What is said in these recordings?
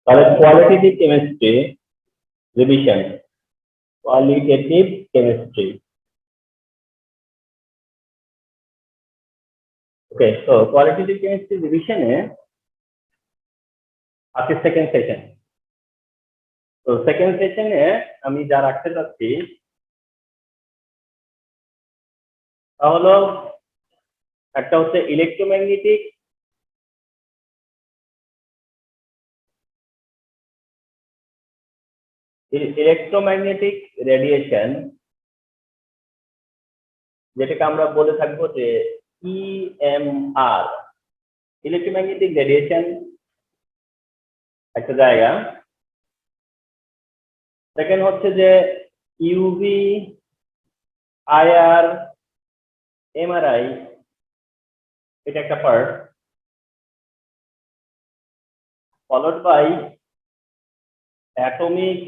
তাহলে qualitative chemistry revision, qualitative chemistry. Okay, তো qualitative chemistry রিভিশনে আজকে সেকেন্ড সেশন। তো সেকেন্ড সেশনে আমি যা রাখতে চাচ্ছি তা হলো একটা হচ্ছে ইলেকট্রোম্যাগনেটিক রেডিয়েশন, যেটাকে আমরা বলে থাকবো যে ইএমআর, ইলেকট্রোম্যাগনেটিক রেডিয়েশন একটা জায়গা। সেকেন্ড হচ্ছে যে ইউভি, আইআর, এমআরআই, এটা একটা part, followed by atomic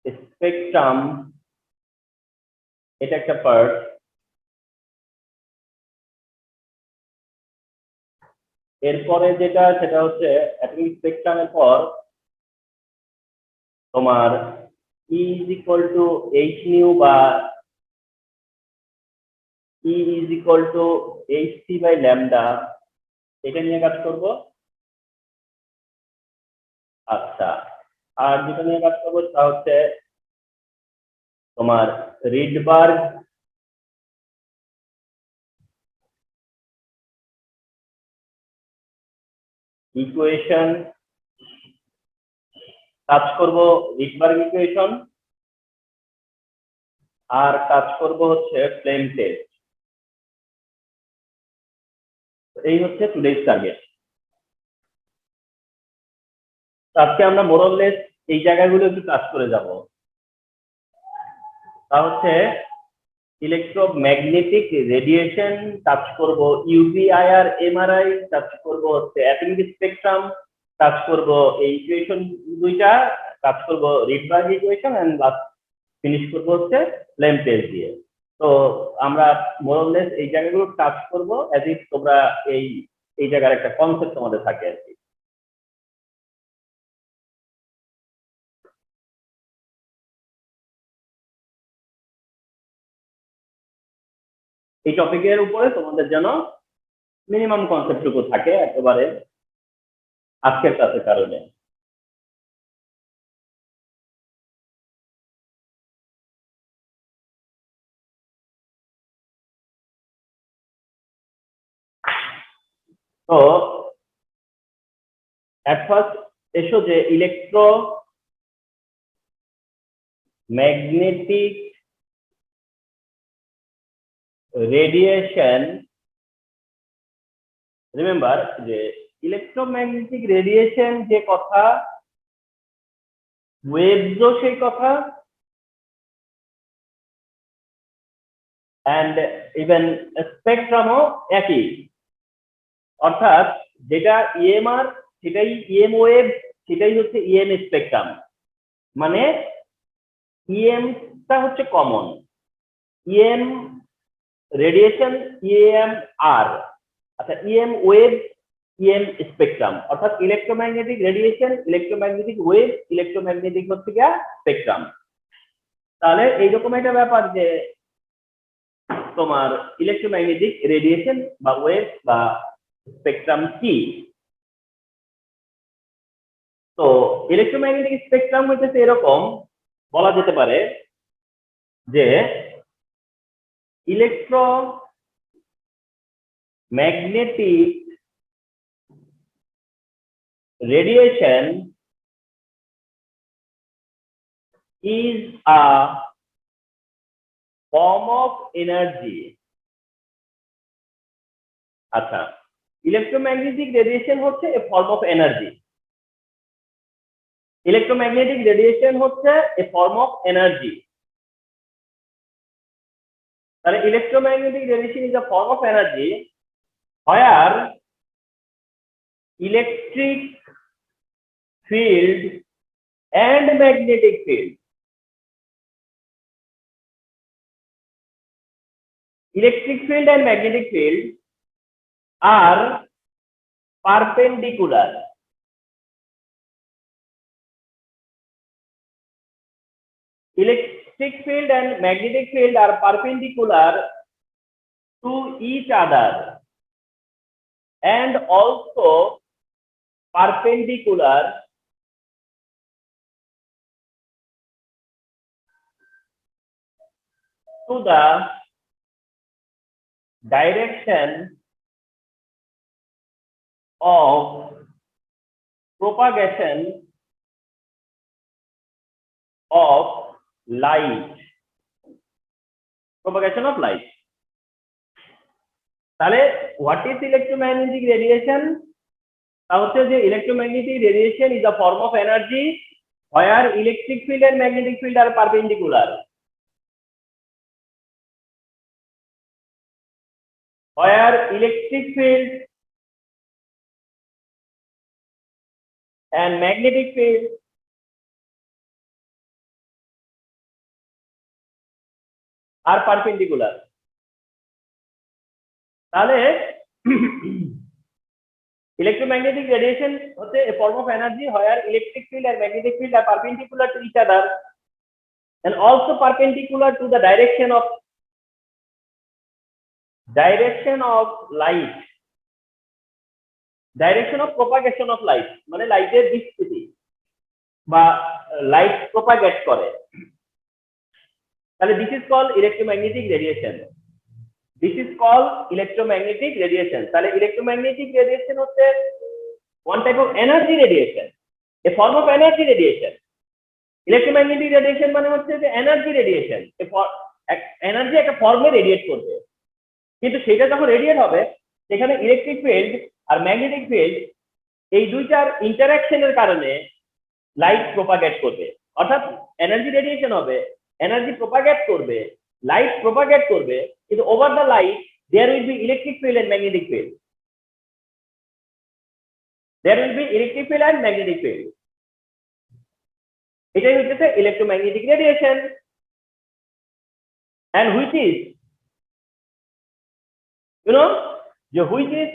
spectrum, এটা একটা পার্ট। এরপরে যেটা সেটা হচ্ছে অ্যাটমিক স্পেকট্রামের পর তোমার E is equal to h nu বা E is equal to hc by lambda, এটা নিয়ে কাজ করব। আচ্ছা, আর যেটা নিয়ে কাজ করবো তা হচ্ছে তোমার রিডবার্গ ইকুয়েশন, কাজ করব রিডবার্গ ইকুয়েশন, আর কাজ করব হচ্ছে ফ্লেম টেস্ট। এই হচ্ছে টুডেজ টার্গেট। আজকে আমরা মোরলেস এই জায়গাগুলো একটু কাজ করে যাব। তা হচ্ছে ইলেকট্রোম্যাগনেটিক রেডিয়েশন টাচ করব, ইউভি, আইআর, এমআরআই টাচ করব, হচ্ছে অ্যাটমিক স্পেকট্রাম টাচ করব, এই ইকুয়েশন দুইটা কাজ করব Rydberg equation, and last finish করব হচ্ছে ফ্লেম টেস্ট দিয়ে। তো আমরা মোরলেস এই জায়গাগুলো টাচ করব এজ ইফ তোমরা এই এই জায়গার একটা কনসেপ্ট তোমাদের থাকে আর কি। এই টপিকের উপরে তোমাদের যেন মিনিমাম কনসেপ্টটুকু থাকে একেবারে আজকের ক্লাসের কারণে। তো এট ফার্স্ট এসো যে ইলেকট্রোম্যাগনেটিক রেডিয়েশন, রিমেম্বার যে ইলেকট্রোম্যাগনেটিক রেডিয়েশন যে কথা, ওয়েভসও সেই কথা, অ্যান্ড ইভেন স্পেকট্রামও একই। অর্থাৎ যেটা ইএমআর সেটাই ইএম ওয়েভ, সেটাই হচ্ছে ইএম স্পেকট্রাম। মানে ইএমটা হচ্ছে কমন, ইএম রেডিয়েশন ইএম আর, আচ্ছা ইএম ওয়েভ ইএম স্পেকট্রাম, অর্থাৎ electromagnetic radiation, electromagnetic wave, electromagnetic হচ্ছে গিয়া স্পেকট্রাম। তাহলে এইরকম একটা ব্যাপার যে তোমার ইলেকট্রোম্যাগনেটিক রেডিয়েশন বা ওয়েভ বা স্পেকট্রাম কি। তো ইলেকট্রোম্যাগনেটিক স্পেকট্রাম হচ্ছে এরকম বলা যেতে পারে যে electromagnetic radiation is a form of energy. আচ্ছা, ইলেকট্রোম্যাগনেটিক রেডিয়েশন হচ্ছে a form of energy, electromagnetic radiation হচ্ছে a form of energy। তাহলে electromagnetic radiation is a form of energy where electric field and magnetic field, electric field and magnetic field are perpendicular, electric field and magnetic field are perpendicular to each other and also perpendicular to the direction of propagation of light. Propagation of light. তাহলে what is electromagnetic radiation? তা হচ্ছে যে electromagnetic radiation is a form of energy where electric field and magnetic field are perpendicular. Where electric field and magnetic field are perpendicular. তাহলে electromagnetic radiation হচ্ছে a form of energy where electric field and magnetic field are perpendicular to each other and also perpendicular to the direction of light, direction of propagation of light, মানে লাইটের বিস্তৃতি বা light propagate করে। তাহলে this is called electromagnetic radiation. This is called electromagnetic radiation. তাহলে electromagnetic radiation হচ্ছে one type of energy radiation, a form of energy radiation. Electromagnetic radiation মানে হচ্ছে যে energy radiation, এনার্জি একটা ফর্মে রেডিয়েট করবে, কিন্তু সেটা যখন রেডিয়েট হবে সেখানে ইলেকট্রিক ফিল্ড আর ম্যাগনেটিক ফিল্ড এই দুইটার ইন্টারঅ্যাকশনের কারণে লাইট প্রপাগেট করবে। অর্থাৎ এনার্জি রেডিয়েশন হবে, এনার্জি প্রপাগেট করবে, লাইট প্রপাগেট করবে, কিন্তু over the light there will be electric field and magnetic field, there will be electric field and magnetic field. এটাই হচ্ছে electromagnetic radiation, and which is which is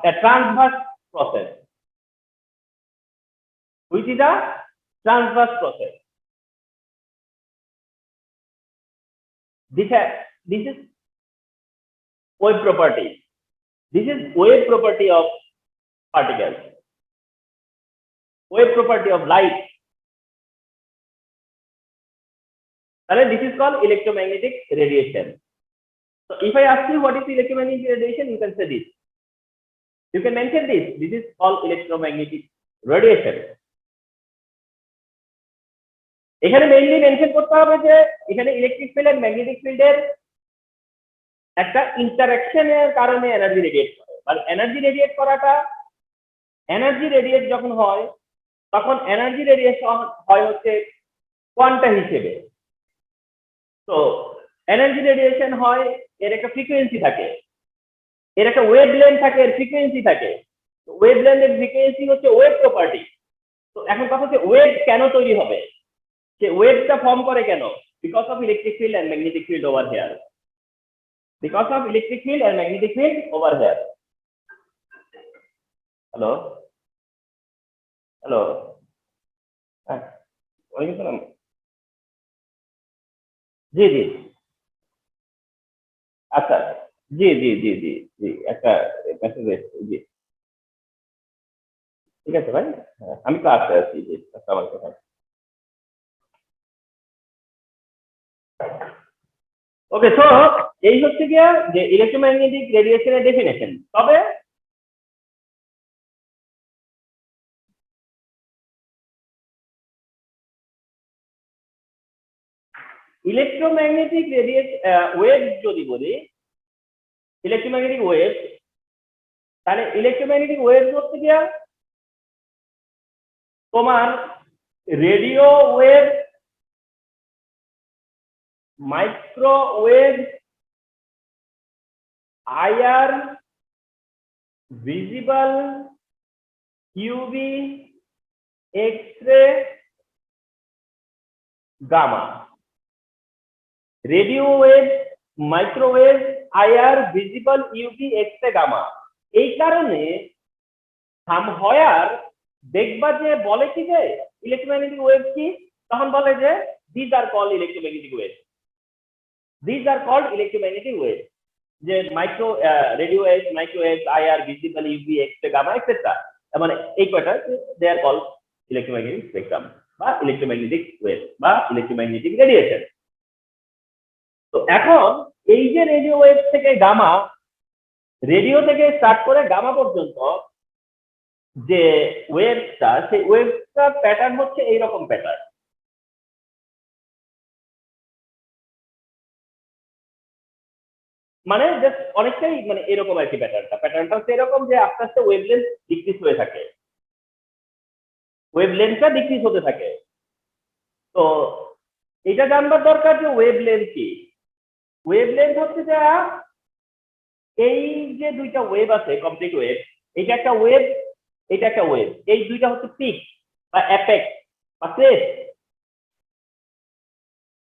a transverse process, which is a transverse process. This is wave property. This is wave property of particles, wave property of light. And this is called electromagnetic radiation. So if I ask you what is electromagnetic radiation, you can say this. You can mention this. This is called electromagnetic radiation. এখানে mainly mention করতে হবে যে এখানে electric field আর magnetic ফিল্ডের একটা ইন্টারঅ্যাকশনের কারণে energy radiate করে। আর এনার্জি রেডিয়েট করাটা, এনার্জি রেডিয়েট যখন হয় তখন এনার্জি রেডিয়েশন হয় হচ্ছে কোয়ান্টা হিসেবে। তো এনার্জি রেডিয়েশন হয় এর একটা ফ্রিকোয়েন্সি থাকে, এর একটা ওয়েভলেন্থ থাকে, এর ফ্রিকোয়েন্সি থাকে। ওয়েভলেন্থের ফ্রিকোয়েন্সি হচ্ছে ওয়েভ প্রপার্টি। তো এখন কথা হচ্ছে ওয়েভ কেন তৈরি হবে, সে ওয়েভটা ফর্ম করে কেন? Because of electric field and magnetic field over here, because of electric field and magnetic field over here. Hello hello, হ্যাঁ ওয়ালাইকুম সালাম। জি জি, আচ্ছা, জি জি জি জি জি, একটা মেসেজ এসেছে, জি ঠিক আছে ভাই, হ্যাঁ আমি ক্লাসে আছি, জি আসসালামু আলাইকুম। ওকে, সো এই হচ্ছে গিয়া যে ইলেকট্রোম্যাগনেটিক রেডিয়েশনের ডেফিনেশন। তবে ইলেকট্রোম্যাগনেটিক ওয়েভ যদি বলি, ইলেকট্রোম্যাগনেটিক ওয়েভ, তাহলে ইলেকট্রোম্যাগনেটিক ওয়েভ হচ্ছে গিয়া তোমার radio wave, microwave, IR, visible, UV, X-ray, gamma. Radio wave, microwave, IR, visible, UV, X-ray, gamma. এই কারণে সামহায়ার দেখবা যে বলে কি যে ইলেকট্রোম্যাগনেটিক ওয়েভ কি, তখন বলে যে this are called electromagnetic wave, this are called electromagnetic wave, যে micro radio wave, microwave, IR, visible, UV, X-ray, gamma etcetera, মানে এই কয়টা they are called electromagnetic spectrum বা ইলেকট্রোম্যাগনেটিক ওয়েভ বা ইলেকট্রোম্যাগনেটিক রেডিয়েশন। তো এখন এই যে রেডিও ওয়েভ থেকে গামা, রেডিও থেকে স্টার্ট করে গামা পর্যন্ত যে ওয়েভটা, সেই ওয়েভটা প্যাটার্ন হচ্ছে এইরকম প্যাটার্ন। মানে জাস্ট অনেকটাই মানে এরকম আর কি প্যাটার্নটা হচ্ছে এরকম যে আস্তে আস্তে ওয়েভলেন্থ ডিক্রিজ হয়ে থাকে, ওয়েভলেন্থটা ডিক্রিজ হতে থাকে। তো এটা জানবার দরকার যে ওয়েভলেন্থ কি। ওয়েভলেন্থ হচ্ছে যা এই যে দুইটা ওয়েভ আছে কমপ্লিট ওয়েভ, এটা একটা ওয়েভ, এটা একটা ওয়েভ, এই দুইটা হচ্ছে পিক বা অ্যাপেক্স বা ক্রেস্ট,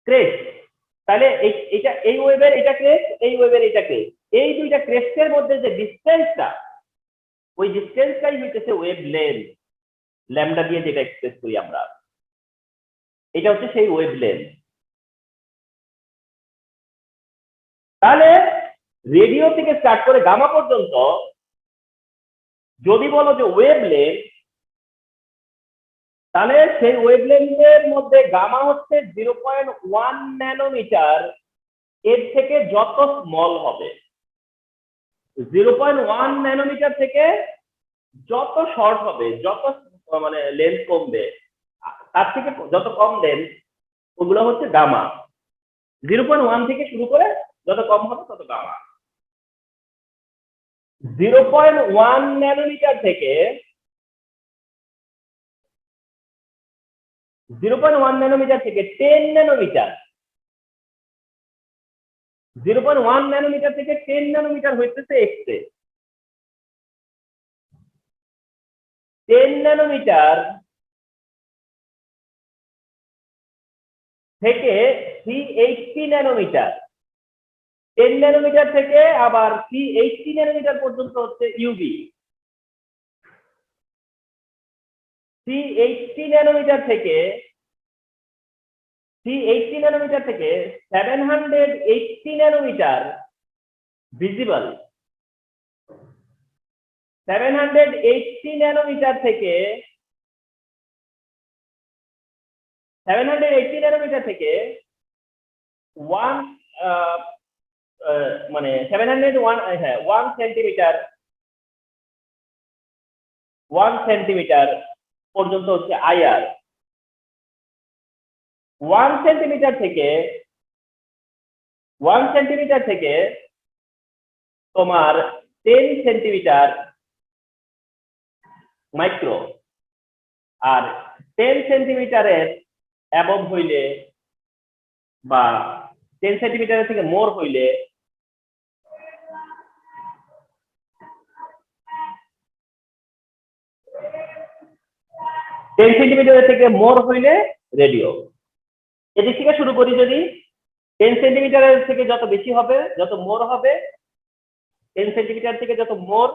ক্রেস্ট। তাহলে এইটা এই ওয়েভের এটা ক্রেস্ট, এই ওয়েভের এটা ক্রেস্ট, এই দুইটা ক্রেস্টের মধ্যে যে ডিসটেন্সটা, ওই ডিসটেন্সটাই হইতেছে ওয়েভ লেন্থ, ল্যামডা দিয়ে যেটা এক্সপ্রেস করি আমরা, এটা হচ্ছে সেই ওয়েভ লেন্থ। তাহলে রেডিও থেকে স্টার্ট করে গামা পর্যন্ত যদি বলো যে ওয়েভ লেন্থ, তাহলে সেই ওয়েভ লেন্থের মধ্যে গামা হচ্ছে 0.1 ন্যানোমিটার, এর থেকে যত স্মল হবে, 0.1 ন্যানোমিটার থেকে যত শর্ট হবে, যত মানে লেন্থ কমবে, তার থেকে যত কম লেন্থ, ওগুলো হচ্ছে গামা। 0.1 থেকে শুরু করে যত কম হবে তত গামা। 0.1 ন্যানোমিটার থেকে 0.1 ন্যানোমিটার থেকে 10 ন্যানোমিটার, 0.1 ন্যানোমিটার থেকে 10 ন্যানোমিটার হইতেছে এক্স-রে। 10 ন্যানোমিটার থেকে 380 ন্যানোমিটার, 10 ন্যানোমিটার থেকে আবার 380 ন্যানোমিটার পর্যন্ত হচ্ছে ইউভি। 380 ন্যানোমিটার থেকে 780 ন্যানোমিটার ভিজিবল। 780 ন্যানোমিটার থেকে 1 মানে 701 হ্যাঁ 1 সেন্টিমিটার, 1 সেন্টিমিটার পর্যন্ত হচ্ছে আইআর। 1 সেন্টিমিটার থেকে তোমার 10 সেন্টিমিটার মাইক্রো, আর 10 সেন্টিমিটারের অ্যাবভ হইলে বা 10 সেন্টিমিটারের থেকে মোর হইলে রেডিও। এদিক থেকে শুরু করি, যদি 10 সেন্টিমিটারের থেকে যত বেশি হবে, যত মোর হবে, 10 সেন্টিমিটার থেকে যত মোর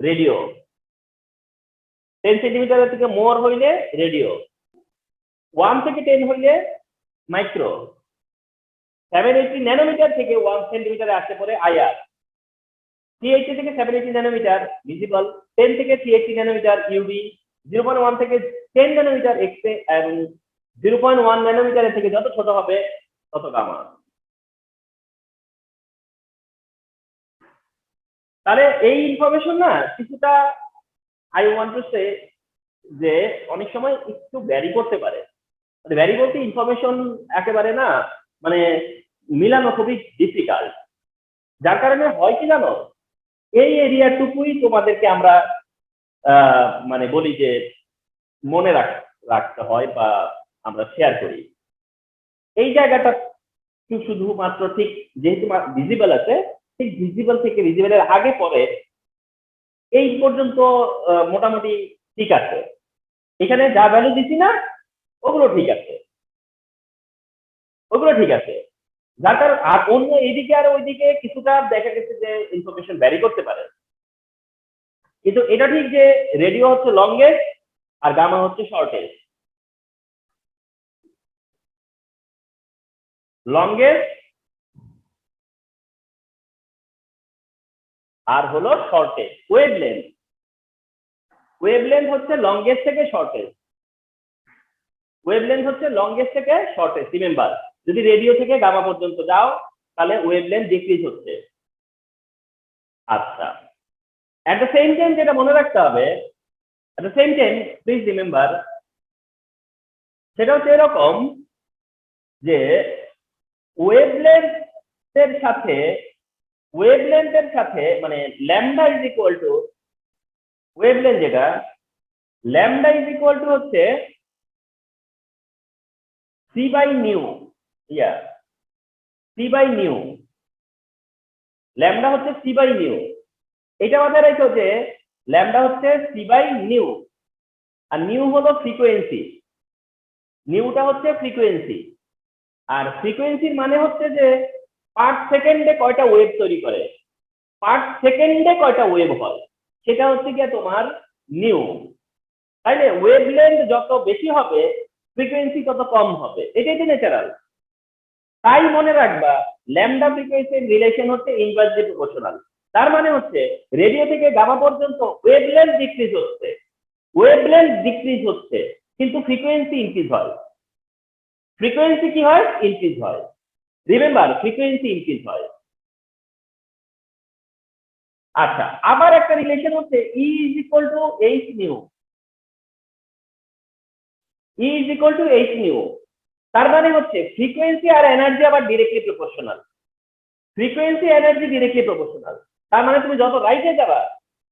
রেডিও, 10 সেন্টিমিটারের থেকে মোর হইলে রেডিও, 1 থেকে 10 হইলে মাইক্রো, 780 ন্যানোমিটার থেকে 1 সেন্টিমিটারে আসতে পরে আইআর, 380 থেকে 780 ন্যানোমিটার ভিজিবল, 10 থেকে 380 ন্যানোমিটার ইউভি, 0.1 থেকে 10 ন্যানোমিটার এক্স-রে, এবং 0.1 ন্যানোমিটারের থেকে যত ছোট হবে তত গামা। তাহলে এই ইনফরমেশন না কিছুটা আই ওয়ান্ট টু সে যে অনেক সময় একটু ভ্যারি করতে পারে, ভ্যারি বলতে ইনফরমেশন একেবারে না মানে মিলানো খুবই ডিফিকাল্ট। যার কারণে হয় কি জানো, এই এরিয়াটুকুই তোমাদেরকে আমরা মানে বলি যে মনে রাখতে হয় বা আমরা শেয়ার করি। এই জায়গাটা শুধুমাত্র ঠিক যেহেতু ভিজিবল আছে, ঠিক ভিজিবল থেকে ভিজিবলের আগে পরে এই পর্যন্ত মোটামুটি ঠিক আছে, এখানে যা ভ্যালু দিচ্ছি না ওগুলো ঠিক আছে, ওগুলো ঠিক আছে। যার কারণ আর অন্য এইদিকে আর ওইদিকে কিছুটা দেখা গেছে যে ইনফরমেশন ভ্যারি করতে পারে, কিন্তু এটা ঠিক যে রেডিও হচ্ছে লংগেস্ট আর গামা হচ্ছে শর্টেজ। লংগেস্ট আর হলো শর্টেজ। ওয়েভলেন্থ, ওয়েভলেন্থ হচ্ছে লংগেস্ট থেকে শর্টেজ, ওয়েভলেন্থ হচ্ছে লংগেস্ট থেকে শর্টেজ। রিমেম্বার, যদি রেডিও থেকে গামা পর্যন্ত যাও তাহলে ওয়েভলেন্থ ডিক্রিজ হচ্ছে। আচ্ছা, এট দ্য সেম টাইম যেটা মনে রাখতে হবে, at the same time please remember, সেটা হচ্ছে এরকম যে ওয়েভলেন্থের সাথে, ওয়েভলেন্থের সাথে মানে lambda is equal to wavelength, যেটা ল্যামডা ইজ ইকুয়াল টু হচ্ছে C by nu, yeah C by nu, lambda হচ্ছে সি বাই নিউ। এটা মাথায় রেখো যে ল্যামডা হচ্ছে সি বাই নিউ, আর নিউ হলো ফ্রিকোয়েন্সি, নিউটা হচ্ছে ফ্রিকোয়েন্সি। আর ফ্রিকোয়েন্সির মানে হচ্ছে যে পার সেকেন্ডে কয়টা ওয়েভ তৈরি করে, পার সেকেন্ডে কয়টা ওয়েভ হয়, সেটা হচ্ছে গিয়ে তোমার নিউ। তাইলে ওয়েভলেন্থ যত বেশি হবে ফ্রিকোয়েন্সি তত কম হবে, এটাই তো ন্যাচারাল। তাই মনে রাখবা ল্যামডা ফ্রিকোয়েন্সির রিলেশন হচ্ছে ইনভার্সলি প্রপোর্শনাল। তার মানে হচ্ছে রেডিও থেকে গামা পর্যন্ত ওয়েভলেন্থ ডিক্রিজ হচ্ছে, ওয়েভলেন্থ ডিক্রিজ হচ্ছে, কিন্তু ফ্রিকোয়েন্সি ইনক্রিজ হয়। ফ্রিকোয়েন্সি কি হয়? ইনক্রিজ হয়। রিমেম্বার, ফ্রিকোয়েন্সি ইনক্রিজ হয়। আচ্ছা, আবার একটা রিলেশন হচ্ছে E is equal to H nu, E is equal to H nu. তার মানে হচ্ছে ফ্রিকোয়েন্সি আর এনার্জি আবার directly proportional, frequency energy directly proportional. তার মানে তুমি যত রাইটে যাবা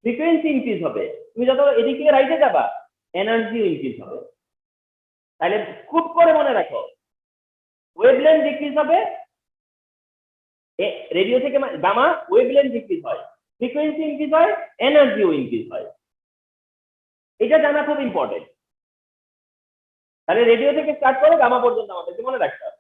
ফ্রিকোয়েন্সি ইনক্রিজ হবে, তুমি যত এদিকে রাইটে যাবা এনার্জিও ইনক্রিজ হবে। তাহলে খুব করে মনে রাখো, ওয়েভলেন্থ ডিক্রিজ হবে, রেডিও থেকে গামা ওয়েভলেন্থ ডিক্রিজ হয়, ফ্রিকোয়েন্সি ইনক্রিজ হয়, এনার্জিও ইনক্রিজ হয়। এটা জানা খুব ইম্পর্টেন্ট। তাহলে রেডিও থেকে স্টার্ট করে গামা পর্যন্ত আমাদেরকে মনে রাখতে হবে।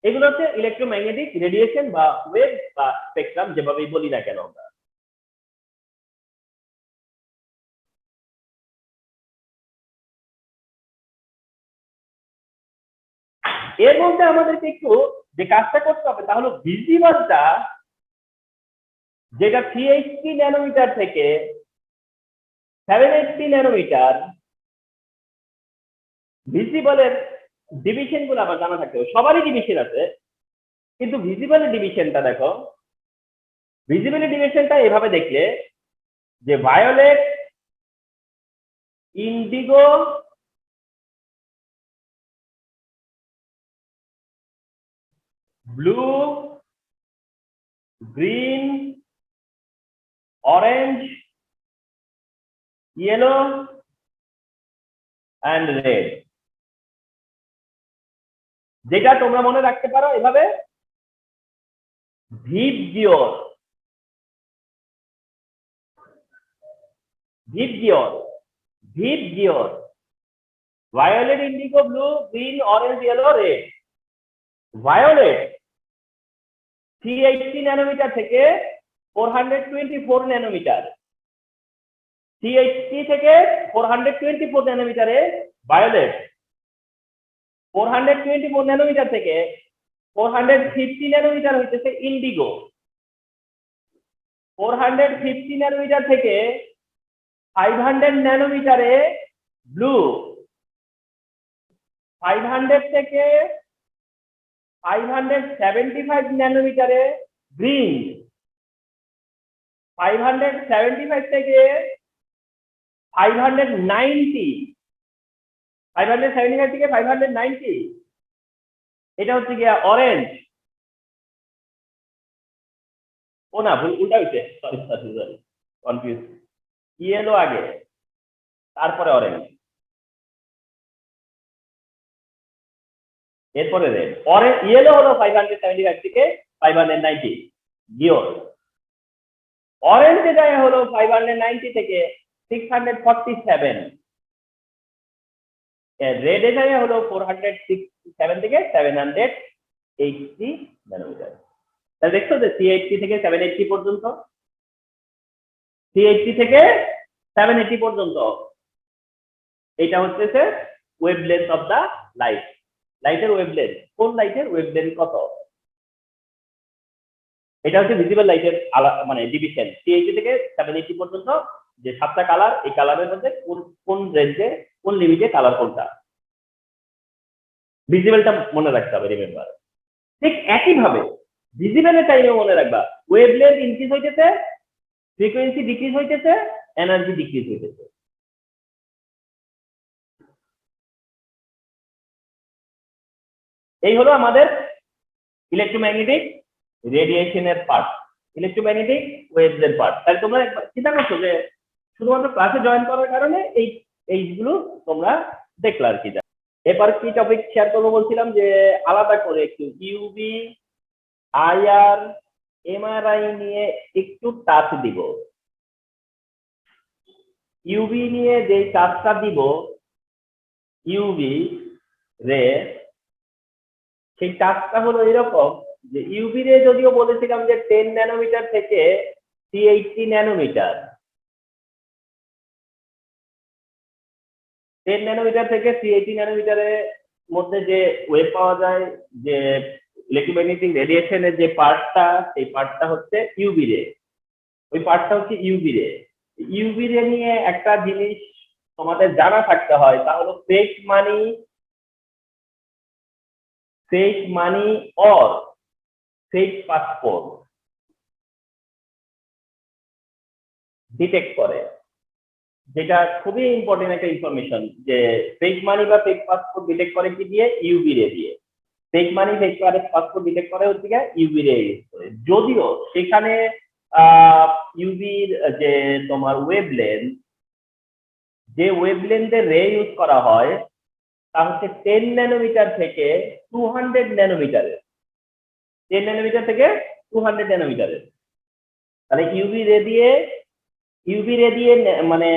এগুলো হচ্ছে ইলেকট্রোম্যাগনেটিক রেডিয়েশন বা ওয়েভ বা স্পেকট্রাম, যেভাবেই বলি না কেন আমরা। এর মধ্যে আমাদেরকে একটু যে কাজটা করতে হবে তা হলো ভিজিবলটা, যেটা 380 ন্যানোমিটার থেকে 780 ন্যানোমিটার, ভিজিবলের ডিভিশন গুলো আমার জানা থাকতে হবে। সবারই ডিভিশন আছে, কিন্তু ভিজিবলের ডিভিশনটা দেখো, ভিজিবলের ডিভিশনটা এভাবে দেখলে যে violet, indigo, blue, green, orange, yellow and red. যেটা তোমরা মনে রাখতে পারো এভাবে, VIBGYOR, VIBGYOR, VIBGYOR, violet, indigo, blue, green, orange, yellow, red. Violet 380 nanometre থেকে 424 ন্যানোমিটার, 380 থেকে 424 ন্যানোমিটারে ভায়োলেট, 424 ন্যানোমিটার থেকে 450 ন্যানোমিটার হইতেছে ইন্ডিগো, 450 ন্যানোমিটার থেকে 500 ন্যানোমিটারে ব্লু, 500 থেকে 575 ন্যানোমিটারে গ্রিন, 575 থেকে 590, 575 থেকে 590 এটা হচ্ছে গিয়া অরেঞ্জ। ও না, ভুল, উল্টা হইছে, sorry sorry sorry, confuse. Yellow আগে, তারপরে অরেঞ্জ, এরপরে রেড। অরেঞ্জ, ইয়েলো হলো 575 থেকে 590 গিওর, অরেঞ্জ যায় হলো 590 থেকে 647, রেড যায় হলো 467 থেকে 780 ন্যানোমিটার। তাহলে দেখছো যে 380 থেকে 780 পর্যন্ত, 380 থেকে 780 পর্যন্ত। এটা হচ্ছে ওয়েভলেন্থ অফ দা লাইট, লাইটের ওয়েভলেন্থ। কোন লাইটের ওয়েভলেন্থ কত? এটা হচ্ছে ভিজিবল লাইটের মানে ডিভিশন। 380 থেকে 780 পর্যন্ত যে 7টা কালার, এই কালারের মধ্যে কোন রেঞ্জে কোন লিমিটে কালার কোনটা, ভিজিবলটা মনে রাখতে হবে, রিমেম্বার। ঠিক একইভাবে ভিজিবলের টাইমে মনে রাখবা ওয়েভলেন্থ ইনক্রিজ হইতেছে, ফ্রিকোয়েন্সি ডিক্রিজ হইতেছে, এনার্জি ডিক্রিজ হইতেছে। এই হলো আমাদের ইলেকট্রোম্যাগনেটিক রেডিয়েশনের পার্ট, ইলেকট্রোম্যাগনেটিক ওয়েভসের পার্ট। তাহলে তোমরা চিন্তা করছো যে শুধুমাত্র ক্লাসে জয়েন করার কারণে এইগুলো তোমরা দেখলা আর কি। এবার কি টপিক শেয়ার করবো বলছিলাম যে আলাদা করে একটু ইউভি, আইআর, এমআরআই নিয়ে একটু টাচ দিব। ইউভি নিয়ে যে টাচটা দিব, ইউভি রে, সেই টাচটা হলো এরকম যে ইউভি রে যদিও বলেছিলাম যে 10 ন্যানোমিটার থেকে 380 ন্যানোমিটার, 10 ন্যানোমিটার থেকে 380 ন্যানোমিটারের মধ্যে যে ওয়েভ পাওয়া যায়, যে ইলেকট্রোম্যাগনেটিক রেডিয়েশনের যে পার্টটা, সেই পার্টটা হচ্ছে ইউভি রে। ওই পার্টটা হচ্ছে ইউভি রে। ইউভি রে নিয়ে একটা জিনিস তোমাদের জানা থাকতে হয়, তা হলো fake money or fake passport detect করে, যেটা খুবই ইম্পর্টেন্ট একটা ইনফরমেশন। যে ফেক মানি বা ফেক পাসপোর্ট ডিটেক্ট করে কি দিয়ে? ইউভি রে দিয়ে। ফেক মানি ফেক পাসপোর্ট ডিটেক্ট করে হচ্ছে ইউভি রে ইউজ করে। যদিও সেখানে ইউভির যে তোমার ওয়েভলেন্থ, যে ওয়েভলেন্থের রে ইউজ করা হয় তা হচ্ছে 10 ন্যানোমিটার থেকে 200 ন্যানোমিটারের, 10 ন্যানোমিটার থেকে 200 ন্যানোমিটারের। তাহলে ইউভি রে দিয়ে মানে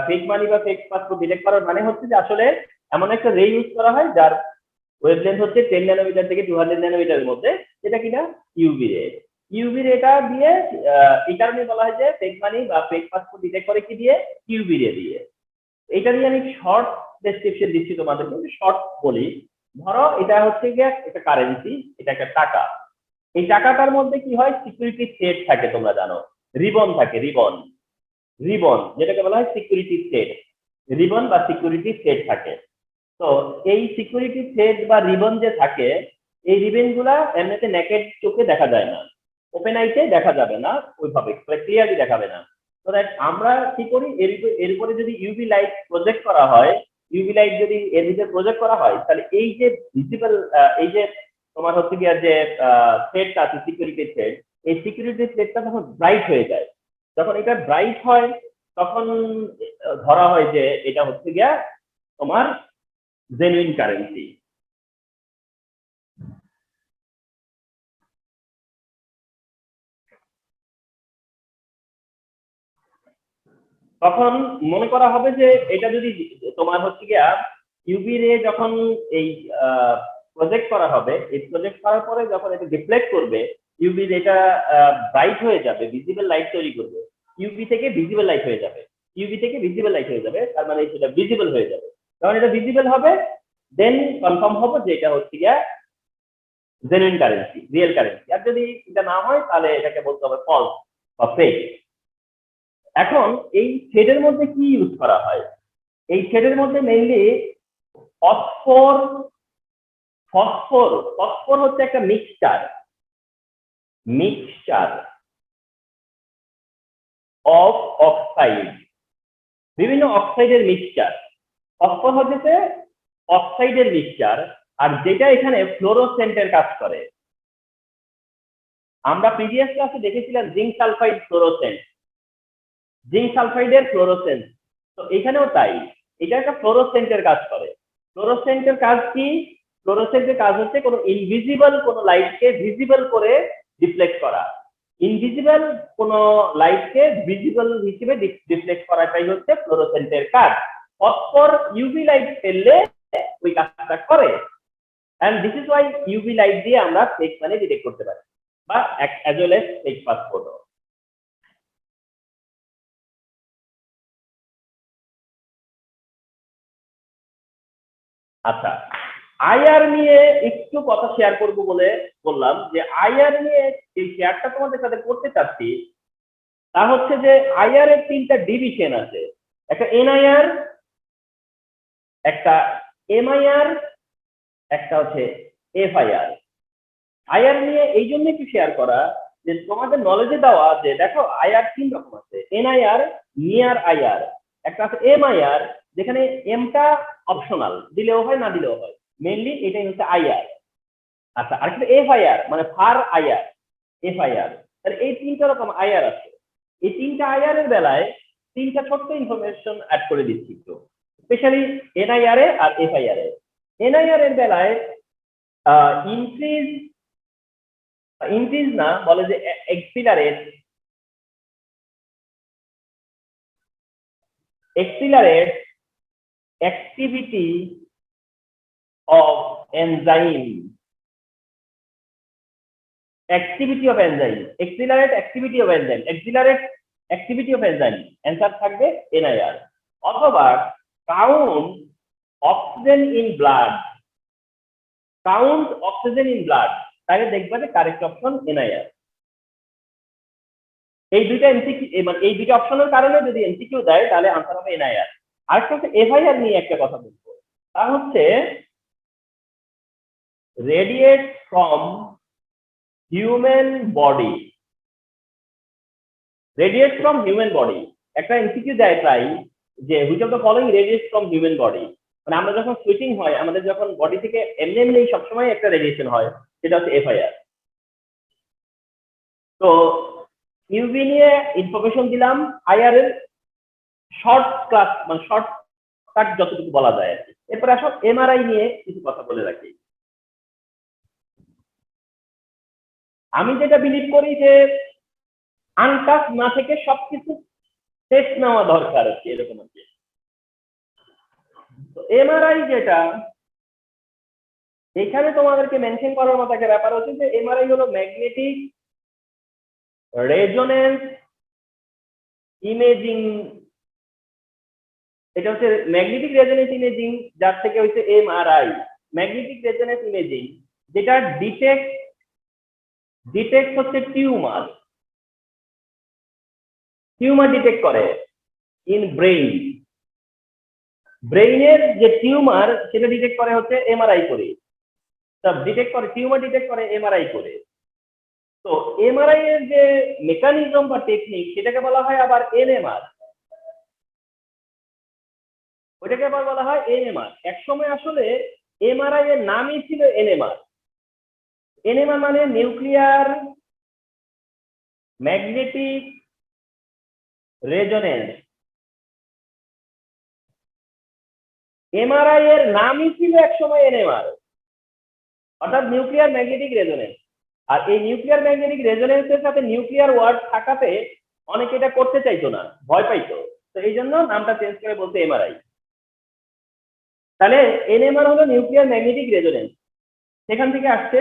ফেক মানি বা ফেক পাসপোর্ট ডিটেক্ট করার মানে হচ্ছে যে আসলে এমন একটা রে ইউজ করা হয় যার ওয়েভলেন্থ হচ্ছে 10 ন্যানোমিটার থেকে 200 ন্যানোমিটারের মধ্যে, যেটা কিনা ইউভি রে। ইউভি রেটা দিয়ে এই কারণে বলা হয় যে ফেক মানি বা ফেক পাসপোর্ট ডিটেক্ট করে কি দিয়ে? ইউভি রে দিয়ে। এটা নিয়ে আমি শর্ট ডেসক্রিপশন দিচ্ছি তোমাদেরকে, শর্ট বলি। ধরো এটা হচ্ছে গিয়ে একটা কারেন্সি, এটা একটা টাকা। এই টাকাটার মধ্যে কি হয়? সিকিউরিটি থ্রেড থাকে, তোমরা জানো, রিবন থাকে, রিবন যেটাকে বলা হয় সিকিউরিটি থ্রেড, রিবন বা সিকিউরিটি থ্রেড থাকে। তো এই সিকিউরিটি থ্রেড বা রিবন যে থাকে, এই রিবন গুলা এমনিতে নেকেড চোখে দেখা যায় না, ওপেন আইতে দেখা যাবে না, ওইভাবে ক্লিয়ারলি দেখাবে না। তো আমরা কি করি, এর উপরে যদি ইউভি লাইট প্রজেক্ট করা হয়, ইউভি লাইট যদি এর ভিতরে প্রজেক্ট করা হয়, তাহলে এই যে ভিজিবল, এই যে তোমার হচ্ছে গিয়ে যে থ্রেডটা আছে সিকিউরিটি থ্রেড, এই সিকিউরিটি থ্রেডটা যখন ব্রাইট হয়ে যায়, যখন এটা ব্রাইট হয় তখন ধরা হয় যে এটা হচ্ছে গিয়া তোমার জেনুইন কারেন্সি। তখন মনে করা হবে যে এটা যদি তোমার হচ্ছে গিয়া ইউভি রে যখন এই প্রজেক্ট করা হবে, এই প্রজেক্ট করার পরে যখন এটা রিফ্লেক্ট করবে, ইউভি রেটা ব্রাইট হয়ে যাবে, ভিজিবল লাইট তৈরি করবে, ইউভি থেকে ভিজিবল লাইট হয়ে যাবে, ইউভি থেকে ভিজিবল লাইট হয়ে যাবে, তার মানে সেটা ভিজিবল হয়ে যাবে। যখন এটা ভিজিবল হবে, দেন কনফার্ম হবে যে এটা হচ্ছে গিয়া জেনুইন কারেন্সি, রিয়েল কারেন্সি। আর যদি এটা না হয় তাহলে এটাকে বলতে হবে ফলস বা ফেক। এখন এই থ্রেডের মধ্যে কি ইউজ করা হয়? এই থ্রেডের মধ্যে মেইনলি ফসফর হচ্ছে একটা মিক্সচার অফ অক্সাইড, বিভিন্ন অক্সাইডের মিক্সচার। ফসফর হচ্ছে অক্সাইডের মিক্সচার, আর যেটা এখানে ফ্লোরোসেন্টের কাজ করে। আমরা প্রিভিয়াস ক্লাসে দেখেছিলাম জিঙ্ক সালফাইড ফ্লোরোসেন্ট, জিঙ্ক সালফাইডের ফ্লোরোসেন্স। তো এখানেও তাই, এটা একটা ফ্লোরোসেন্টের কাজ করে। ফ্লোরোসেন্টের কাজ কি? ফ্লোরোসেন্টের কাজ হচ্ছে কোনো ইনভিজিবল কোনো লাইটকে ভিজিবল করে রিফ্লেক্ট করা, ইনভিজিবল কোনো লাইটকে ভিজিবল হিসেবে রিফ্লেক্ট করাটাই হচ্ছে ফ্লোরোসেন্টের কাজ। ফসফর ইউভি লাইট ফেললে ওই কাজটা করে, and this is why UV light দিয়ে আমরা ফেক মানি ডিটেক্ট করতে পারি, বা as well as fake passport. আচ্ছা, আইআর নিয়ে একটু কথা শেয়ার করব বলে বললাম যে আইআর নিয়ে এই শেয়ারটা তোমাদের সাথে করতে চাচ্ছি। তা হচ্ছে যে আইআর এর তিনটা ডিভিশন আছে, একটা এনআইআর, একটা এমআইআর, একটা হচ্ছে এফআইআর। আইআর নিয়ে এই জন্য একটু শেয়ার করা যে তোমাদের নলেজে দেওয়া যে দেখো আইআর তিন রকম আছে, এনআইআর, নিয়ার আইআর, একটা আছে এমআইআর যেখানে এমটা অপশনাল, দিলেও হয় না দিলেও হয়, মেইনলি এটাই হচ্ছে আইআর। আচ্ছা, আরেকটা এফআইআর মানে ফার আইআর, এফআইআর। তাহলে এই তিনটা রকম আইআর আছে। এই তিনটা আইআর এর বেলায় তিনটা ছোট্ট ইনফরমেশন অ্যাড করে দিচ্ছি একটু, স্পেশালি এনআইআর এ আর এফআইআর এ। এনআইআর এর বেলায় ইনক্রিজ ইনক্রিজ না, বলে যে Excelerate activity of enzyme, activity of enzyme, accelerate activity of enzyme, accelerate activity of enzyme, answer থাকবে NIR। অথবা count oxygen in blood, count oxygen in blood, তাহলে দেখবে যে কারেক্ট অপশন NIR। এই দুইটা এমসিকিউ, মানে এই দুইটা অপশনের কারণে যদি এমসিকিউ দেয় তাহলে আনসার হবে NIR। আরেকটা হচ্ছে এফআইআর নিয়ে একটা কথা বলবো, তা হচ্ছে radiate from human body, radiate from human body. একটা এমসিকিউ দেয় প্রায় যে which of the following radiate from human body, মানে আমরা যখন সুইচিং হয় আমাদের যখন বডি থেকে এমনি এমনি সবসময় একটা রেডিয়েশন হয়, সেটা হচ্ছে এফআইআর। তো ইউভি নিয়ে ইনফরমেশন দিলাম, আইআর এর শর্ট ক্লাস মানে শর্ট কাট যতটুকু বলা যায়। এরপর আসো এমআরআই নিয়ে কিছু কথা বলে রাখি। আমি যেটা বিলিভ করি যে আনটাচ না থেকে সবকিছু টেস্ট নেওয়া দরকার আছে, এরকম আছে। এমআরআই যেটা এখানে তোমাদেরকে মেনশন করার মতো একটা ব্যাপার হচ্ছে যে এমআরআই হলো ম্যাগনেটিক রেজোনেন্স ইমেজিং। এটা হচ্ছে ম্যাগনেটিক রেজোনেন্স ইমেজিং, যার থেকে হচ্ছে এমআরআই, ম্যাগনেটিক রেজোনেন্স ইমেজিং, যেটা ডিটেক্ট হচ্ছে টিউমার ডিটেক্ট করে ইন ব্রেইন। ব্রেইনের যে টিউমার সেটা ডিটেক্ট করে হচ্ছে এমআরআই করে, সব ডিটেক্ট করে, টিউমার ডিটেক্ট করে এমআরআই করে। তো এমআরআই এর যে মেকানিজম বা টেকনিক সেটাকে বলা হয় আবার এনএমআর, ওইটাকে আবার বলা হয় এনএমআর। একসময় আসলে এমআরআই এর নামই ছিল এনএমআর। এনএমআর মানে নিউক্লিয়ার ম্যাগনেটিক রেজোনেন্স। এমআরআই এর নামই ছিল একসময় এনএমআর, অর্থাৎ নিউক্লিয়ার ম্যাগনেটিক রেজোনেন্স। আর এই নিউক্লিয়ার ম্যাগনেটিক রেজোনেন্সের সাথে নিউক্লিয়ার ওয়ার্ড থাকাতে অনেকে এটা করতে চাইতো না, ভয় পাইতো, তো এই জন্য নামটা চেঞ্জ করে বলতে এমআরআই। তাহলে এনএমআর হলো নিউক্লিয়ার ম্যাগনেটিক রেজোনেন্স, সেখান থেকে আসছে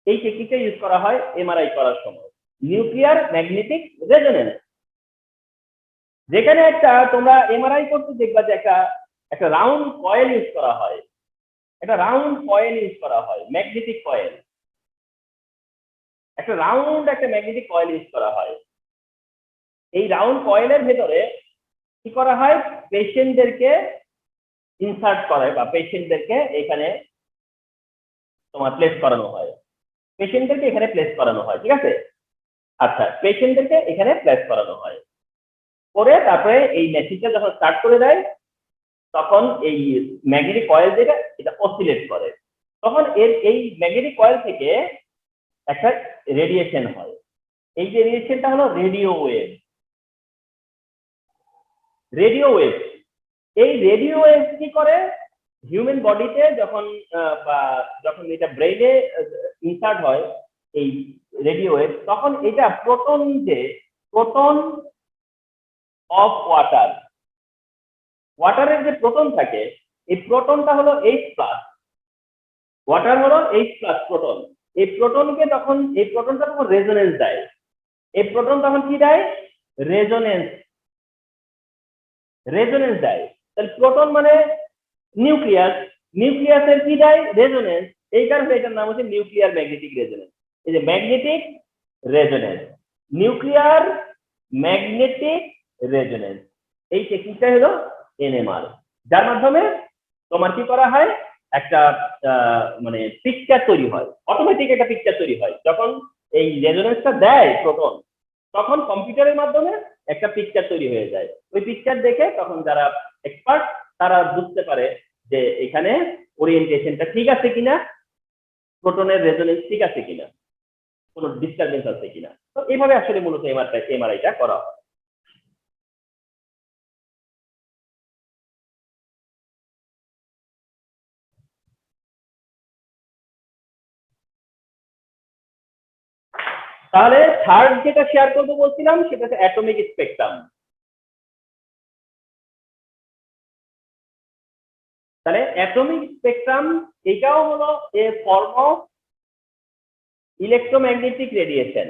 এই টেকনিকটা ইউজ করা হয় এমআরআই করার সময়, নিউক্লিয়ার ম্যাগনেটিক রেজোনেন্স। যেখানে একটা তোমরা এমআরআই করতে দেখবা যে একটা রাউন্ড কয়েল ইউজ করা হয়, একটা রাউন্ড কয়েল ইউজ করা হয়, ম্যাগনেটিক কয়েল, একটা রাউন্ড একটা ম্যাগনেটিক কয়েল ইউজ করা হয়। এই রাউন্ড কয়েলের ভেতরে কি করা হয়, পেশেন্টদেরকে ইনসার্ট করে বা পেশেন্টদেরকে এখানে তোমার প্লেস করানো হয়, পেশেন্টদেরকে এখানে প্লেস করানো হয়, ঠিক আছে? আচ্ছা, পেশেন্টদেরকে এখানে প্লেস করানো হয় করে তারপরে এই মেশিনটা যখন স্টার্ট করে দেয় তখন এই ম্যাগনেটিক কয়েল যেটা এটা অসিলেট করে, তখন এই ম্যাগনেটিক কয়েল থেকে একটা রেডিয়েশন হয়। এই যে রেডিয়েশনটা হলো রেডিও ওয়েভ। এই রেডিও ওয়েভ কি করে, হিউম্যান বডিতে যখন এটা ব্রেইনে ইনসার্ট হয় এই রেডিও ওয়েভ, তখন এটা প্রোটন অফ ওয়াটারের যে প্রোটন থাকে, এই প্রোটনটা হলো H+, ওয়াটার হলো H+ প্রোটন। এই প্রোটনটা তখন রেজোনেন্স দেয়। এই প্রোটন তখন কি দেয়, রেজোনেন্স দেয়। তাহলে প্রোটন মানে নিউক্লিয়াস, নিউক্লিয়াসের কি দেয়? রেজোনেন্স। এই কারণে এটার নাম হচ্ছে নিউক্লিয়ার ম্যাগনেটিক রেজোনেন্স। এই যে magnetic resonance, nuclear magnetic resonance, এই টেকনিকটা হলো এনএমআর, যার মাধ্যমে তোমার কি করা হয়, একটা মানে পিকচার তৈরি হয়, অটোমেটিক একটা পিকচার তৈরি হয়। যখন এই রেজোনেন্সটা দেয় প্রোটন, তখন কম্পিউটারের মাধ্যমে একটা পিকচার তৈরি হয়ে যায়। ওই পিকচার দেখে তখন যারা এক্সপার্ট তারা বুঝতে পারে যে এখানে ওরিয়েন্টেশনটা ঠিক আছে কিনা, প্রোটনের রেজোনেন্স ঠিক আছে কিনা, কোনো ডিস্টারবেন্স আছে কিনা। তো এইভাবে আসলে মূলত এমআরআইটা করা হয়। তাহলে থার্ড যেটা শেয়ার করবো বলছিলাম সেটা হচ্ছে অ্যাটমিক স্পেকট্রাম। তাহলে অ্যাটমিক স্পেকট্রাম এটাও হলো a form of electromagnetic radiation.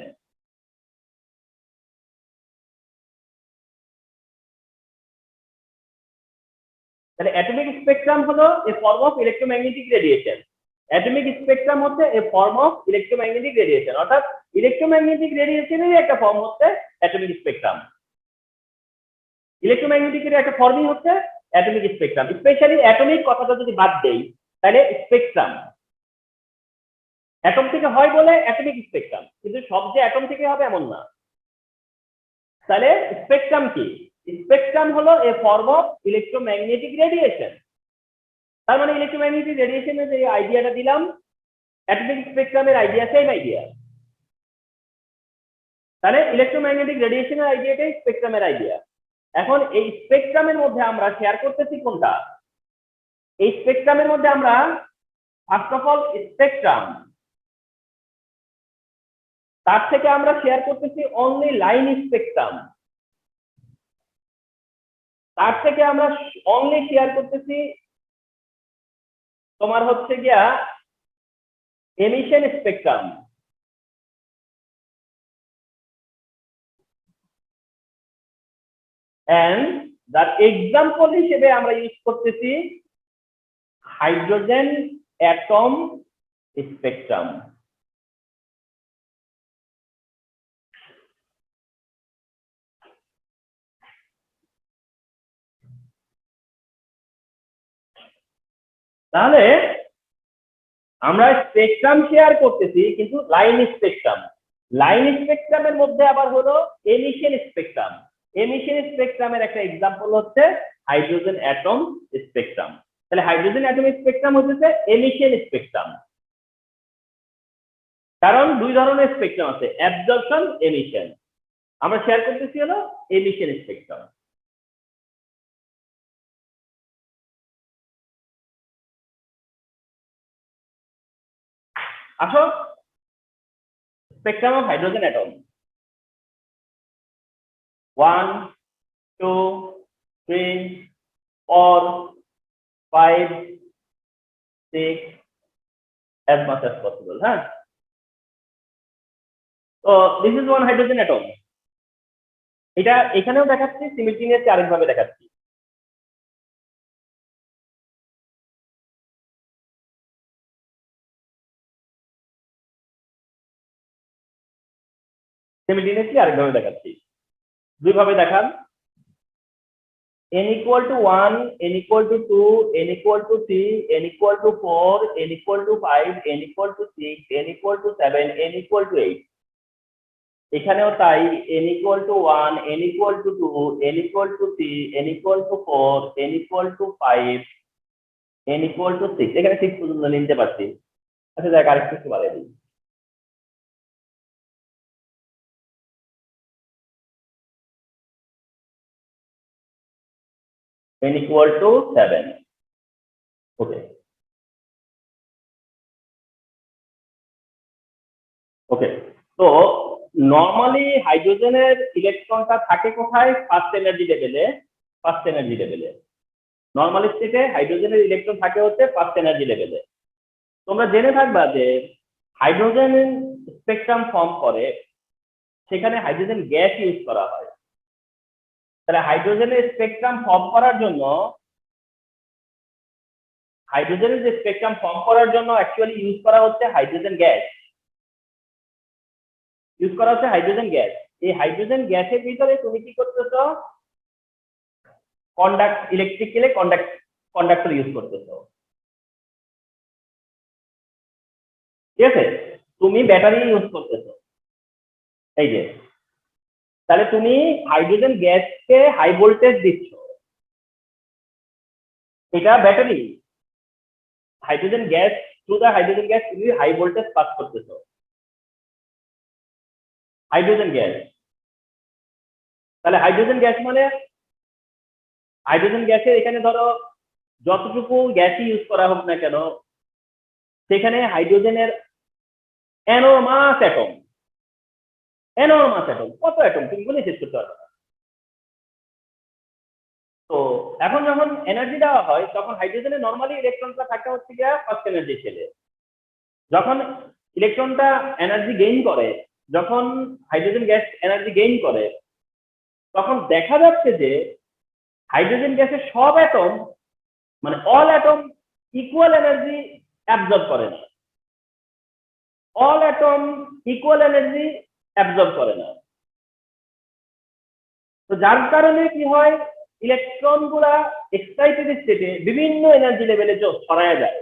তাহলে অ্যাটমিক স্পেকট্রাম হলো a form of electromagnetic radiation. Atomic spectrum হচ্ছে a form of electromagnetic radiation, অর্থাৎ ইলেকট্রোম্যাগনেটিক রেডিয়েশনের একটা ফর্ম হচ্ছে অ্যাটমিক স্পেকট্রাম। ইলেকট্রোম্যাগনেটিকের একটা ফর্মই হচ্ছে অ্যাটমিক স্পেকট্রাম। স্পেশালি অ্যাটমিক কথাটা যদি বাদ দেই তাহলে স্পেকট্রাম অ্যাটম থেকে হয় বলে অ্যাটমিক স্পেকট্রাম, কিন্তু সব যে অ্যাটম থেকে হবে এমন না। তাহলে স্পেকট্রাম কি? স্পেকট্রাম হলো a form of electromagnetic radiation. তার মানে ইলেকট্রোম্যাগনেটিক রেডিয়েশনের যে আইডিয়াটা দিলাম, অ্যাটমিক স্পেকট্রামের আইডিয়া সেম আইডিয়া। তাহলে ইলেকট্রোম্যাগনেটিক রেডিয়েশনের আইডিয়াটাই স্পেকট্রামের আইডিয়া। এখন এই স্পেকট্রামের মধ্যে আমরা শেয়ার করতেছি কোনটা? এই স্পেকট্রামের মধ্যে আমরা ফার্স্ট অফ অল স্পেকট্রাম, তার থেকে আমরা শেয়ার করতেছি অনলি লাইন স্পেকট্রাম, তার থেকে আমরা অনলি শেয়ার করতেছি তোমার হচ্ছে গিয়া এমিশন স্পেকট্রাম। এন্ড তার এক্সাম্পল হিসেবে আমরা ইউজ করতেছি হাইড্রোজেন অ্যাটম স্পেকট্রাম। তাহলে আমরা স্পেকট্রাম শেয়ার করতেছি কিন্তু লাইন স্পেকট্রাম। লাইন স্পেকট্রামের মধ্যে আবার হলো এমিশন স্পেকট্রাম। এমিশন স্পেকট্রামের একটা এক্সাম্পল হচ্ছে হাইড্রোজেন অ্যাটম স্পেকট্রাম। তাহলে হাইড্রোজেন অ্যাটম স্পেকট্রাম হচ্ছে এমিশন স্পেকট্রাম। কারণ দুই ধরনের স্পেকট্রাম আছে, অ্যাবজর্পশন, এমিশন। আমরা শেয়ার করতেছি হলো এমিশন স্পেকট্রাম। আসো spectrum of hydrogen atom. 1 2 3 4 5 6 as much as possible, হ্যাঁ। তো this is one hydrogen atom. এটা এখানেও দেখাচ্ছি, সিমিলটেনিয়াসলি আরেকভাবে দেখাচ্ছি। সিমিলটেনিয়াসলি আরেকভাবে দেখাচ্ছি, দুইভাবে দেখান। n equal to 1, n equal to 2, n equal to 3, n equal to 4, n equal to 5, n equal to 6, n equal to 7, n equal to 8। এখানেও তাই, n equal to 1, n equal to 2, n equal to 3, n equal to 4, n equal to 5, n equal to 6। এখানে 6 পর্যন্ত নিতে পারছি। আচ্ছা দেখ আরেকটু একটু বাড়িয়ে দিই। n equal to 7। ওকে ওকে। তো নর্মালি হাইড্রোজেনের ইলেকট্রনটা থাকে কোথায়? ফার্স্ট এনার্জি লেভেলে। ফার্স্ট এনার্জি লেভেলে নর্মাল স্টেটে হাইড্রোজেনের ইলেকট্রন থাকে হচ্ছে ফার্স্ট এনার্জি লেভেলে। তোমরা জেনে থাকবা যে হাইড্রোজেন স্পেকট্রাম ফর্ম করে, সেখানে হাইড্রোজেন গ্যাস ইউজ করা হয়। তাহলে হাইড্রোজেনের স্পেকট্রাম ফর্ম করার জন্য হাইড্রোজেনের যে স্পেকট্রাম ফর্ম করার জন্য অ্যাকচুয়ালি ইউজ করা হচ্ছে হাইড্রোজেন গ্যাস, ইউজ করা হচ্ছে হাইড্রোজেন গ্যাস। এই হাইড্রোজেন গ্যাসের ভিতরে তুমি কি করতেছো, ইলেকট্রিক্যালি কন্ডাক্টর ইউজ করতেছো, ঠিক আছে? তুমি ব্যাটারি ইউজ করতেছো, এই যে, তাহলে তুমি হাইড্রোজেন গ্যাসকে হাই ভোল্টেজ দিচ্ছ, এটা battery. Hydrogen gas, through the hydrogen gas তুমি হাই ভোল্টেজ পাস করতেছো, হাইড্রোজেন গ্যাস। তাহলে হাইড্রোজেন গ্যাস মানে, হাইড্রোজেন গ্যাসের এখানে ধরো যতটুকু গ্যাসই ইউজ করা হোক না কেন, সেখানে হাইড্রোজেনের এনোমাস অ্যাটম, এনোমাস অ্যাটম, কত অ্যাটম তুমি বলে শেষ করতে পারবে না। তো এখন যখন এনার্জি দেওয়া হয় তখন হাইড্রোজেনের নর্মালি ইলেকট্রনটা থাকে হচ্ছে গিয়া ফার্স্ট এনার্জি শেলে। যখন ইলেকট্রনটা এনার্জি গেইন করে, যখন হাইড্রোজেন গ্যাস এনার্জি গেইন করে, তখন দেখা যাচ্ছে যে হাইড্রোজেন গ্যাসের সব অ্যাটম, মানে all atom equal energy absorb করে না, all atom equal energy absorb করে না। তো যার কারণে কি হয়, ইলেকট্রন গুলা এক্সাইটেড স্টেটে বিভিন্ন এনার্জি লেভেলে ছড়ায় যায়,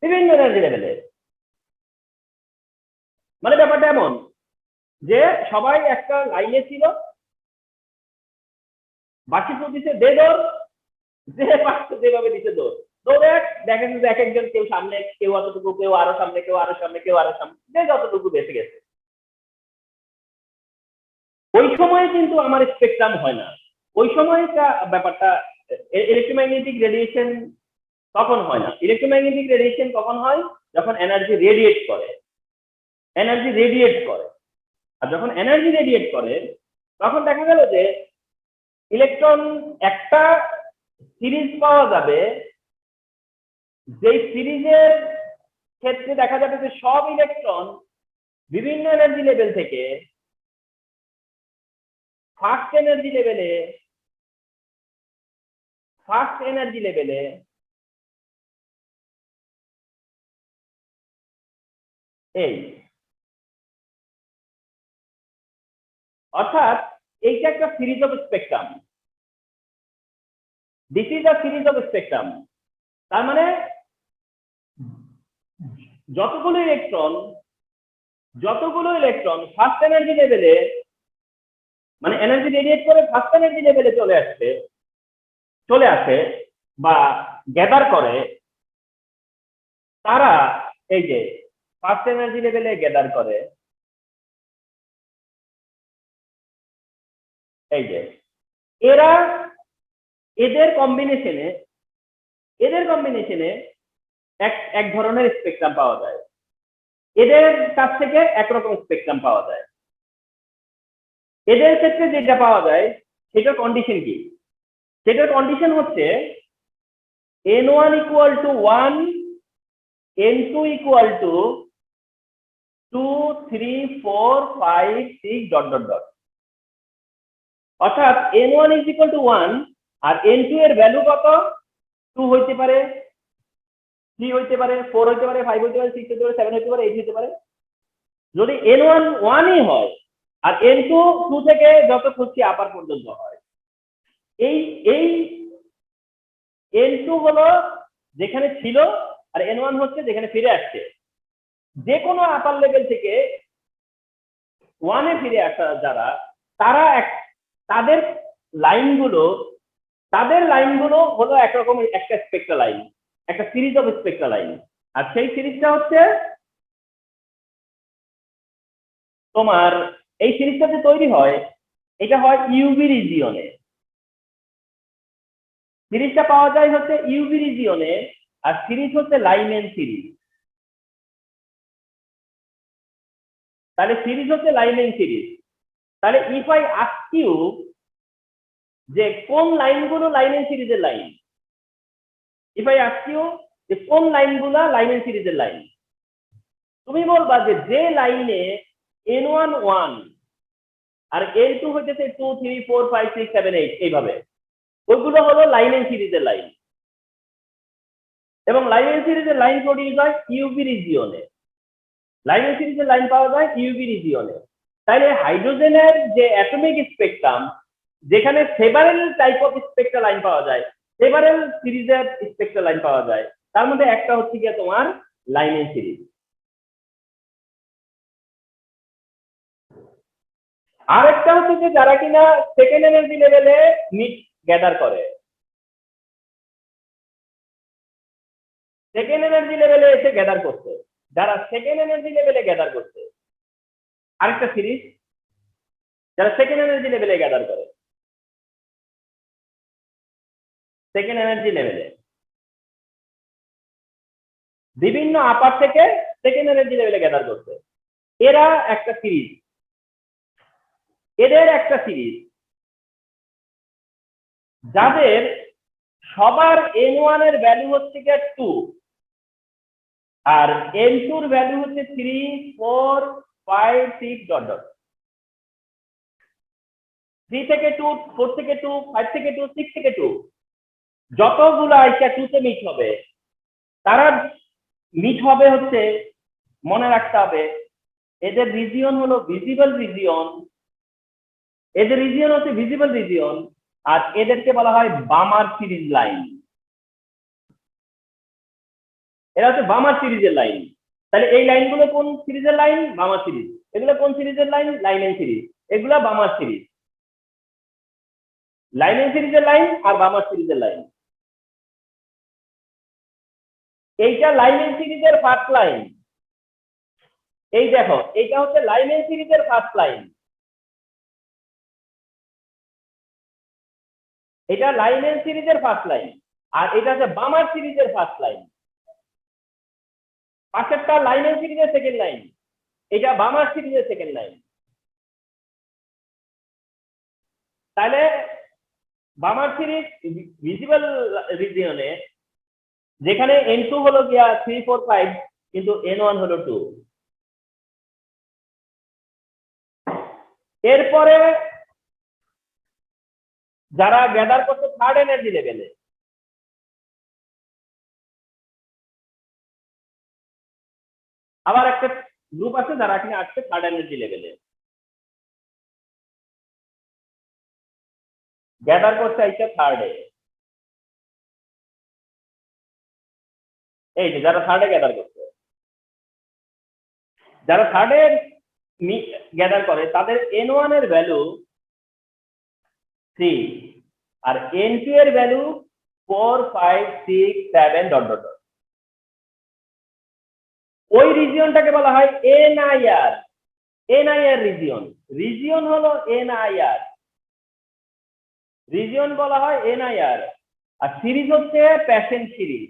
বিভিন্ন এনার্জি লেভেলে। মানে ব্যাপারটা এমন যে সবাই একটা লাইনে ছিল, বাকি দিচ্ছে দে দৌড়, যে পারছে যেভাবে দিচ্ছে দৌড়, দৌড়ে দেখেন যে এক একজন, কেউ সামনে, কেউ অতটুকু, কেউ আরো সামনে, কেউ আরো সামনে, কেউ আরো সামনে, যে যতটুকু বেঁচে গেছে। ওই সময় কিন্তু আমার স্পেকট্রাম হয় না, ওই সময়টা ব্যাপারটা ইলেকট্রোম্যাগনেটিক রেডিয়েশন তখন হয় না। ইলেকট্রোম্যাগনেটিক রেডিয়েশন কখন হয়, যখন এনার্জি রেডিয়েট করে, এনার্জি রেডিয়েট করে। আর যখন এনার্জি রেডিয়েট করে তখন দেখা গেল যে ইলেকট্রন একটা সিরিজ পাওয়া যাবে, যে সিরিজের ক্ষেত্রে দেখা যাবে যে সব ইলেকট্রন বিভিন্ন এনার্জি লেভেল থেকে ফার্স্ট এনার্জি লেভেলে এই, অর্থাৎ এইটা একটা series of spectrum, this is a series of spectrum. তার মানে যতগুলো ইলেকট্রন ফার্স্ট এনার্জি লেভেলে, মানে এনার্জি রেডিয়েট করে ফার্স্ট এনার্জি লেভেলে চলে আসে বা গ্যাদার করে, তারা এই যে ফার্স্ট এনার্জি লেভেলে গ্যাদার করে, এই যে এরা, এদের কম্বিনেশনে এক ধরনের স্পেকট্রাম পাওয়া যায়, এদের কাছ থেকে একরকম স্পেকট্রাম পাওয়া যায়। এদের ক্ষেত্রে যেটা পাওয়া যায় সেটার কন্ডিশন কি, সেটার কন্ডিশন হচ্ছে n1 equal to 1, n2 equal to 2, 3, 4, 5, 6 dot dot dot. অর্থাৎ n1 is equal two 1 R n2 এর ভ্যালু কত, 2 হইতে পারে, 3 হইতে পারে, 4 হইতে পারে, 5 হইতে পারে, 6 হইতে পারে, 7 হইতে পারে, 8 হইতে পারে। যদি n1 1ই হয় আর n2 2 থেকে যত খুঁজছি আপার পর্যন্ত হয়, এই এই n2 হলো যেখানে ছিল আর n1 হচ্ছে যেখানে ফিরে আসছে। যে কোনো আপার লেভেল থেকে 1 এ ফিরে আসা যারা, তারা তাদের লাইনগুলো হলো একরকম একটা স্পেকট্রাল লাইন, একটা সিরিজ অফ স্পেকট্রাল লাইন। আর সেই সিরিজটা হচ্ছে তোমার, এই সিরিজটা যে তৈরি হয় এটা হয় ইউভি রিজিয়নে, সিরিজটা পাওয়া যায় হচ্ছে ইউভি রিজিয়নে, আর সিরিজ হচ্ছে লাইমেন সিরিজ। তাহলে সিরিজ হচ্ছে লাইমেন সিরিজ। তাহলে ইফ আই আস্ক ইউ যে কোন লাইনগুলো লাইমেন সিরিজের line, if I ask you যে কোন লাইনগুলো লাইমেন সিরিজের লাইন, তুমি বলবা যে লাইনে n1 1 আর n2 হইতেছে 2, 3, 4, 5, 6, 7, 8 এইভাবে, ওইগুলো হলো লাইমেন সিরিজের লাইন। এবং লাইমেন সিরিজের লাইন প্রডিউস হয় ইউভি রিজিয়নে। লাইমেন সিরিজের লাইন পাওয়া যায় ইউভি রিজিয়নে। তাইলে হাইড্রোজেনের যে অ্যাটমিক স্পেকট্রাম, যেখানে several type of spectral line পাওয়া যায়, সেভারেল সিরিজের স্পেকট্রাল লাইন পাওয়া যায়, তার মধ্যে একটা হচ্ছে গিয়ে তোমার লাইমেন সিরিজ। আরেকটা হচ্ছে যে যারা কিনা সেকেন্ড এনার্জি লেভেলে নিট গ্যাদার করে, সেকেন্ড এনার্জি লেভেলে এসে গ্যাদার করছে, যারা সেকেন্ড এনার্জি লেভেলে গ্যাদার করছে, আরেকটা সিরিজ যারা সেকেন্ড এনার্জি লেভেলে গ্যাদার করে, সেকেন্ড এনার্জি লেভেলে বিভিন্ন আপার থেকে সেকেন্ড এনার্জি লেভেলে গ্যাদার করছে, এরা একটা সিরিজ, এদের একটা সিরিজ যাদের সবার N1 এর ভ্যালু হচ্ছে গিয়ে 2 আর N2 এর ভ্যালু হচ্ছে 3 4 5 6 ডট ডট, 3 থেকে 2 4 থেকে 2 5 থেকে 2 6 থেকে 2, যতগুলো আইসা 2 তে মিট হবে তারা মিট হবে হচ্ছে, মনে রাখতে হবে এদের রিজিয়ন হলো ভিজিবল রিজিয়ন, এদের রিজিয়ন হচ্ছে ভিজিবল রিজিয়ন, আর এদেরকে বলা হয় বামার সিরিজ লাইন। এরা হচ্ছে বামার সিরিজের লাইন। তাহলে এই লাইনগুলো কোন সিরিজের লাইন? বামার সিরিজ। এগুলো কোন সিরিজের লাইন? Lyman series. এগুলা বামার সিরিজ, লাইমেন সিরিজের লাইন আর বামার সিরিজের লাইন। এইটা লাইমেন সিরিজের ফার্স্ট লাইন। এই দেখো, এইটা হচ্ছে লাইমেন সিরিজের ফার্স্ট লাইন, এটা লাইমেন সিরিজের ফার্স্ট লাইন, আর এটা হচ্ছে বামার সিরিজের ফার্স্ট লাইন। পাশেরটা লাইমেন সিরিজের সেকেন্ড লাইন, এটা বামার সিরিজের সেকেন্ড লাইন। তাহলে বামার সিরিজ ভিজিবল রিজিয়নে যেখানে N2 হলো গিয়া 3 4 5 কিন্তু N1 হলো 2। এরপরে যারা গ্যাদার করছে থার্ড এনার্জি লেভেলে, আবার একটা গ্রুপ আছে যারা কিনা আসছে থার্ড এনার্জি লেভেলে, গ্যাদার করছে আইসা থার্ডে। এই যে যারা থার্ডে গ্যাদার করছে, যারা থার্ডে গ্যাদার করে তাদের N1 এর ভ্যালু 3 আর N2 এর ভ্যালু 4 5 6 7 ডট ডট ডট। ওই রিজিয়নটাকে বলা হয় NIR, NIR রিজিয়ন। রিজিয়ন হলো NIR, রিজিয়ন বলা হয় NIR, আর সিরিজ হচ্ছে প্যাশেন্ট সিরিজ।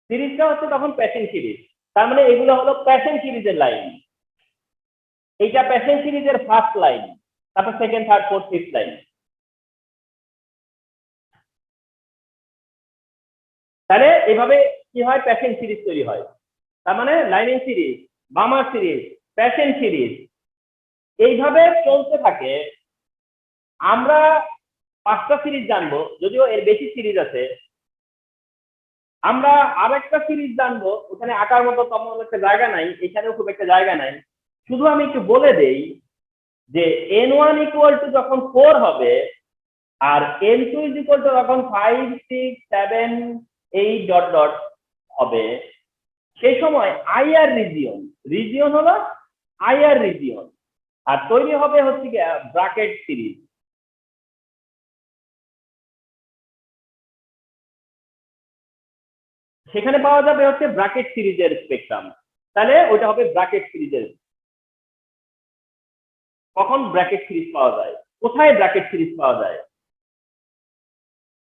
সিরিজটা হচ্ছে তখন প্যাশেন্ট সিরিজ, তার মানে এগুলো হলো প্যাশেন্ট সিরিজের লাইন। এইটা প্যাশেন্ট সিরিজের ফার্স্ট লাইন, তারপর second third fourth fifth line. তাহলে এভাবে কি হয়? প্যাশেন্ট সিরিজ তৈরি হয়। তার মানে Lyman series, Balmer series, Paschen series এইভাবে চলতে থাকে। আমরা 5টা সিরিজ জানবো, যদিও এর বেশি সিরিজ আছে। আমরা আরেকটা সিরিজ জানবো, ওখানে আঁকার মতো তেমন একটা জায়গা নাই, এখানেও খুব একটা জায়গা নাই। শুধু আমি একটু বলে দেই যে N1 ইকুয়াল টু যখন 4 হবে আর N2 ইজ ইকুয়াল টু যখন 5 6 7 8 ডট ডট হবে, সেই সময় আইআর রিজিয়ন, রিজিয়ন হলো আইআর রিজিয়ন, আর তৈরি হবে হচ্ছে কি ব্র্যাকেট সিরিজ। সেখানে পাওয়া যাবে হচ্ছে ব্র্যাকেট সিরিজের স্পেকট্রাম। তাহলে ওটা হবে ব্র্যাকেট সিরিজের। কখন ব্র্যাকেট সিরিজ পাওয়া যায়? কোথায় ব্র্যাকেট সিরিজ পাওয়া যায়?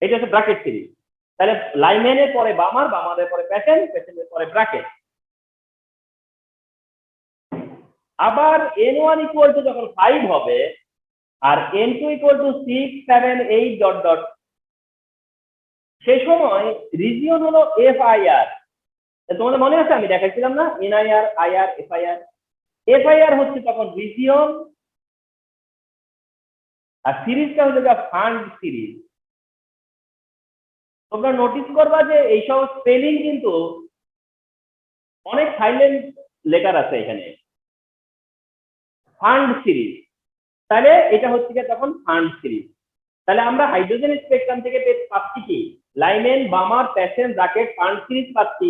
এটা হচ্ছে ব্র্যাকেট সিরিজ। তাহলে লাইমেনের পরে বামার, বামারের পরে প্যাশেন্ট, প্যাশেন্টের পরে ব্র্যাকেট। আবার N1 ইকুয়াল টু যখন 5 হবে আর N2 equal to 6 7 8 dot dot, সেই সময় রিজিয়ন হলো FIR। তোমাদের মনে আছে আমি দেখাচ্ছিলাম না, NIR IR FIR। FIR হচ্ছে তখন রিজিয়ন, আর সিরিজটা হচ্ছে ফান্ড সিরিজ। তোমরা নোটিস করবা যে এইসব স্পেলিং কিন্তু অনেক সাইলেন্ট লেটার আছে এখানে। ফান্ড সিরিজ, তাহলে এটা হচ্ছে কি তখন ফান্ড সিরিজ। তাহলে আমরা হাইড্রোজেন স্পেকট্রাম থেকে পাচ্ছি কি Lyman, Balmer, Paschen, Brackett, Pfund series পাচ্ছি।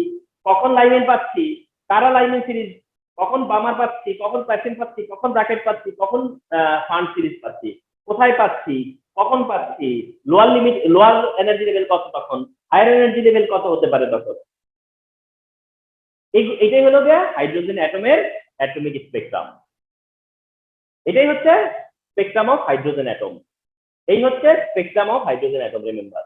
কখন লাইমেন পাচ্ছি, কারা লাইমেন সিরিজ, কখন বামার পাচ্ছি, কখন প্যাসেন পাচ্ছি, কখন ব্র্যাকেট পাচ্ছি, কখন ফান্ড সিরিজ পাচ্ছি, কোথায় পাচ্ছি, কখন পাচ্ছি, lower limit, lower energy level কত, তখন হায়ার এনার্জি লেভেল কত হতে পারে তখন। এটাই হলো গিয়ে হাইড্রোজেন অ্যাটমের অ্যাটমিক স্পেকট্রাম। এটাই হচ্ছে স্পেকট্রাম অফ হাইড্রোজেন অ্যাটম। এই হচ্ছে spectrum of hydrogen atom, remember.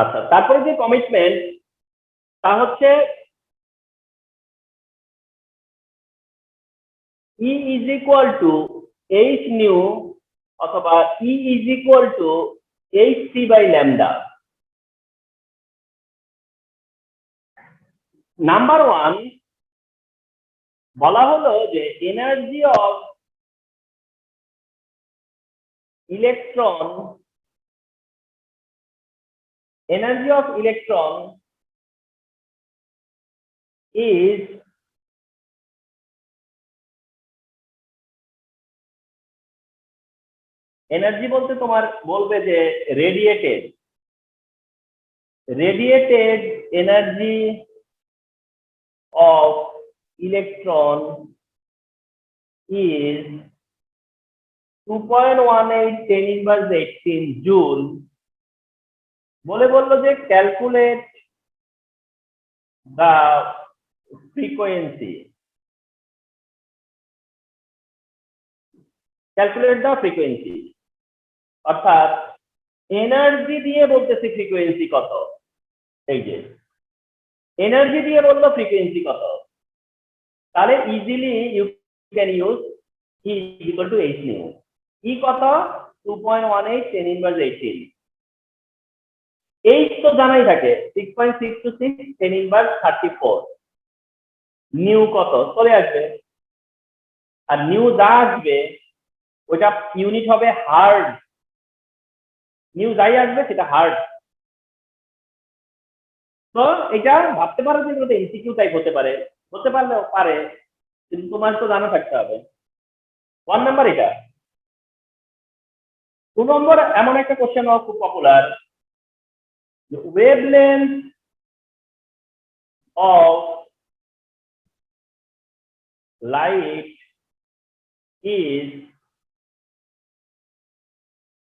আচ্ছা, তারপরে যে কমিটমেন্ট তা হচ্ছে E is equal to H nu অথবা E is equal to Hc by lambda। Number one বলা হলো যে energy of electron, energy of electron is energy বলতে তোমার বলবে যে radiated energy of electron is 2.18 10 inverse 18 joule. বললো যে ক্যালকুলেট the frequency, অর্থাৎ এনার্জি দিয়ে বলতেছি ফ্রিকোয়েন্সি কত। এই যে এনার্জি দিয়ে বললো ফ্রিকোয়েন্সি কত, তাহলে easily you can use E equal to H nu। E কত, 2.18 10 inverse 18। H তো জানাই থাকে 6.626 10 inverse 34। নিউ কত চলে আসবে, আর নিউ যা আসবে ওটা ইউনিট হবে হার্ড। নিউ যাই আসবে সেটা হার্ড। তো এটা ভাবতে পারো যে এটা এমসিকিউ টাইপ হতে পারে, হতে পারলেও পারে, কিন্তু তোমার তো জানা থাকতে হবে। 1 নাম্বার এটা। 2 নম্বর এমন একটা কোশ্চেন খুব popular, wavelength of light is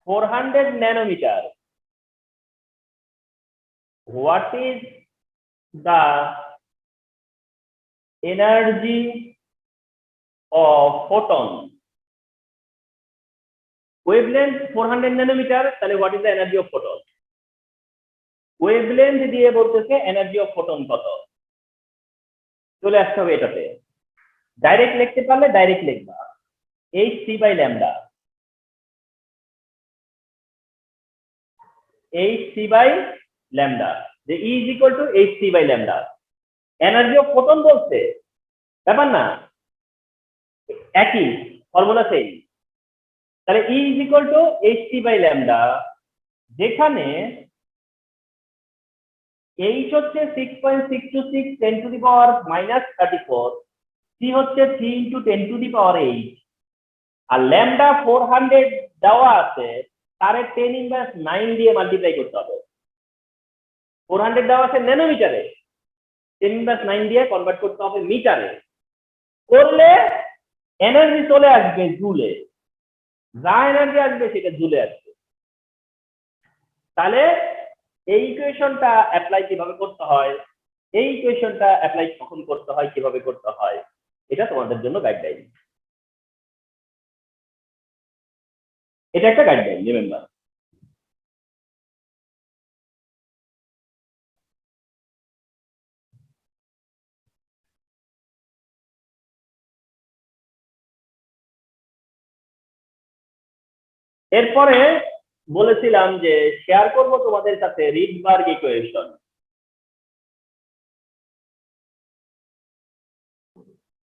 400 nanometer. What is the energy of photon? Wavelength 400 nanometer, তাহলে what is the energy of photon? Wavelength দিয়ে বলতেছে energy of photon কত, চলে আসতে হবে এটাতে। ডাইরেক্ট লিখতে পারলে ডাইরেক্ট লিখবা hc by lambda, hc by lambda, যে E is equal to hc by lambda। Energy of photon বলছে, ব্যাপার না, একই ফর্মুলা সেম। তাহলে E is equal to hc by lambda, যেখানে H হচ্ছে 6.626 10 to the power minus 34, C হচ্ছে 3 into 10 to the power 8, আর ল্যামডা 400 দেওয়া আছে, তারে 10 inverse 9 দিয়ে মাল্টিপ্লাই করতে হবে। 400 দেওয়া আছে ন্যানোমিটারে, 10 inverse 9 দিয়ে কনভার্ট করতে হবে মিটারে, করলে এনার্জি চলে আসবে জুলে। যা এনার্জি আসবে সেটা জুলে আসবে। তাহলে এই ইকুয়েশনটা অ্যাপ্লাই কিভাবে করতে হয়, এই ইকুয়েশনটা অ্যাপ্লাই কখন করতে হয়, কিভাবে করতে হয়, এটা তোমাদের জন্য গাইডলাইন। এটা একটা গাইডলাইন, রিমেম্বার। এরপরে বলেছিলাম যে শেয়ার করব তোমাদের সাথে রিডবার্গ ইকুয়েশন।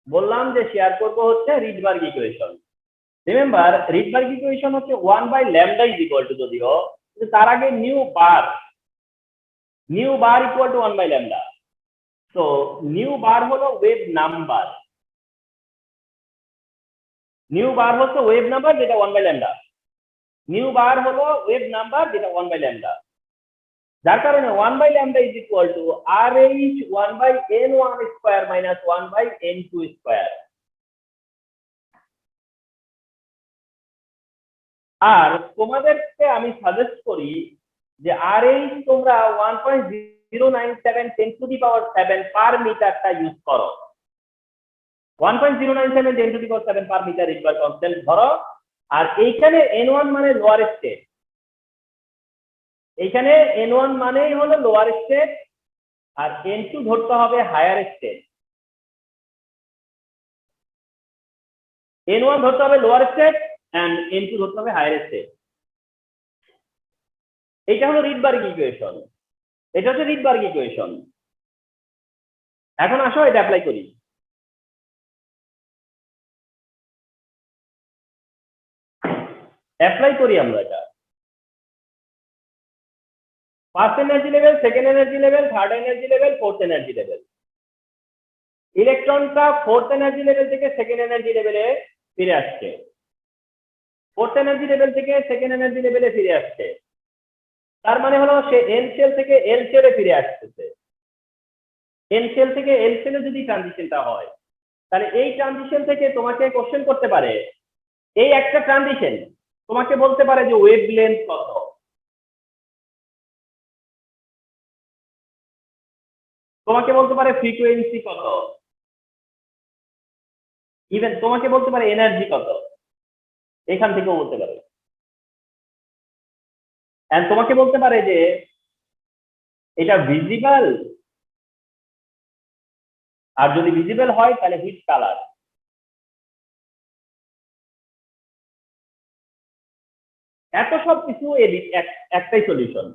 বললাম যে শেয়ার করব হচ্ছে Rydberg equation. Remember Rydberg equation হচ্ছে 1/λ ইজ ইকুয়াল টু, যদিও তার আগে নিউ বার ইকুয়াল টু 1/λ। তো নিউ বার হলো ওয়েভ নাম্বার, নিউ বার হচ্ছে ওয়েভ নাম্বার যেটা 1/λ, নিউ বার হলো ওয়েভ নাম্বার যেটা 1/λ। যার কারণে 1/λ is equal to RH 1/n1 square minus 1/n2 square. আর তোমাদেরকে আমি সাজেস্ট করি যে RH তোমরা 1.097 10 টু দি পাওয়ার 7 পার মিটারটা ইউজ করো। 1.097 10 to the power 7 per metre equal constant ধরো। আর এইখানে n1 মানে লোয়ার স্টেট, এইখানে n1 মানেই হলো লোয়ার স্টেট, আর n2 ধরতে হবে হায়ার স্টেট। n1 ধরতে হবে লোয়ার স্টেট এন্ড n2 ধরতে হবে হায়ার স্টেট। এটা হলো রিডবার্গ ইকুয়েশন, এটা হচ্ছে রিডবার্গ ইকুয়েশন। এখন আসো এটা অ্যাপ্লাই করি। অ্যাপ্লাই করি আমরা এটা। First energy level, second energy level, third energy level, fourth energy level. ইলেকট্রনটা ফোর্থ এনার্জি লেভেল থেকে সেকেন্ড এনার্জি লেভেলে ফিরে আসছে, ফোর্থ এনার্জি লেভেল থেকে সেকেন্ড এনার্জি লেভেলে ফিরে আসছে। তার মানে হলো সে এন শেল থেকে এল শেলে ফিরে আসতেছে। এন শেল থেকে এল শেলে যদি ট্রানজিশনটা হয়, তাহলে এই ট্রানজিশন থেকে তোমাকে কোশ্চেন করতে পারে, এই একটা ট্রানজিশন তোমাকে বলতে পারে যে ওয়েভ লেন্থ কত, তোমাকে বলতে পারে ফ্রিকোয়েন্সি কত, ইভেন তোমাকে বলতে পারে এনার্জি কত, এখান থেকেও বলতে পারে। এন্ড তোমাকে বলতে পারে যে এটা ভিজিবল, আর যদি ভিজিবল হয় তাহলে হুইচ কালার। এত সব কিছু একটাই সলিউশন,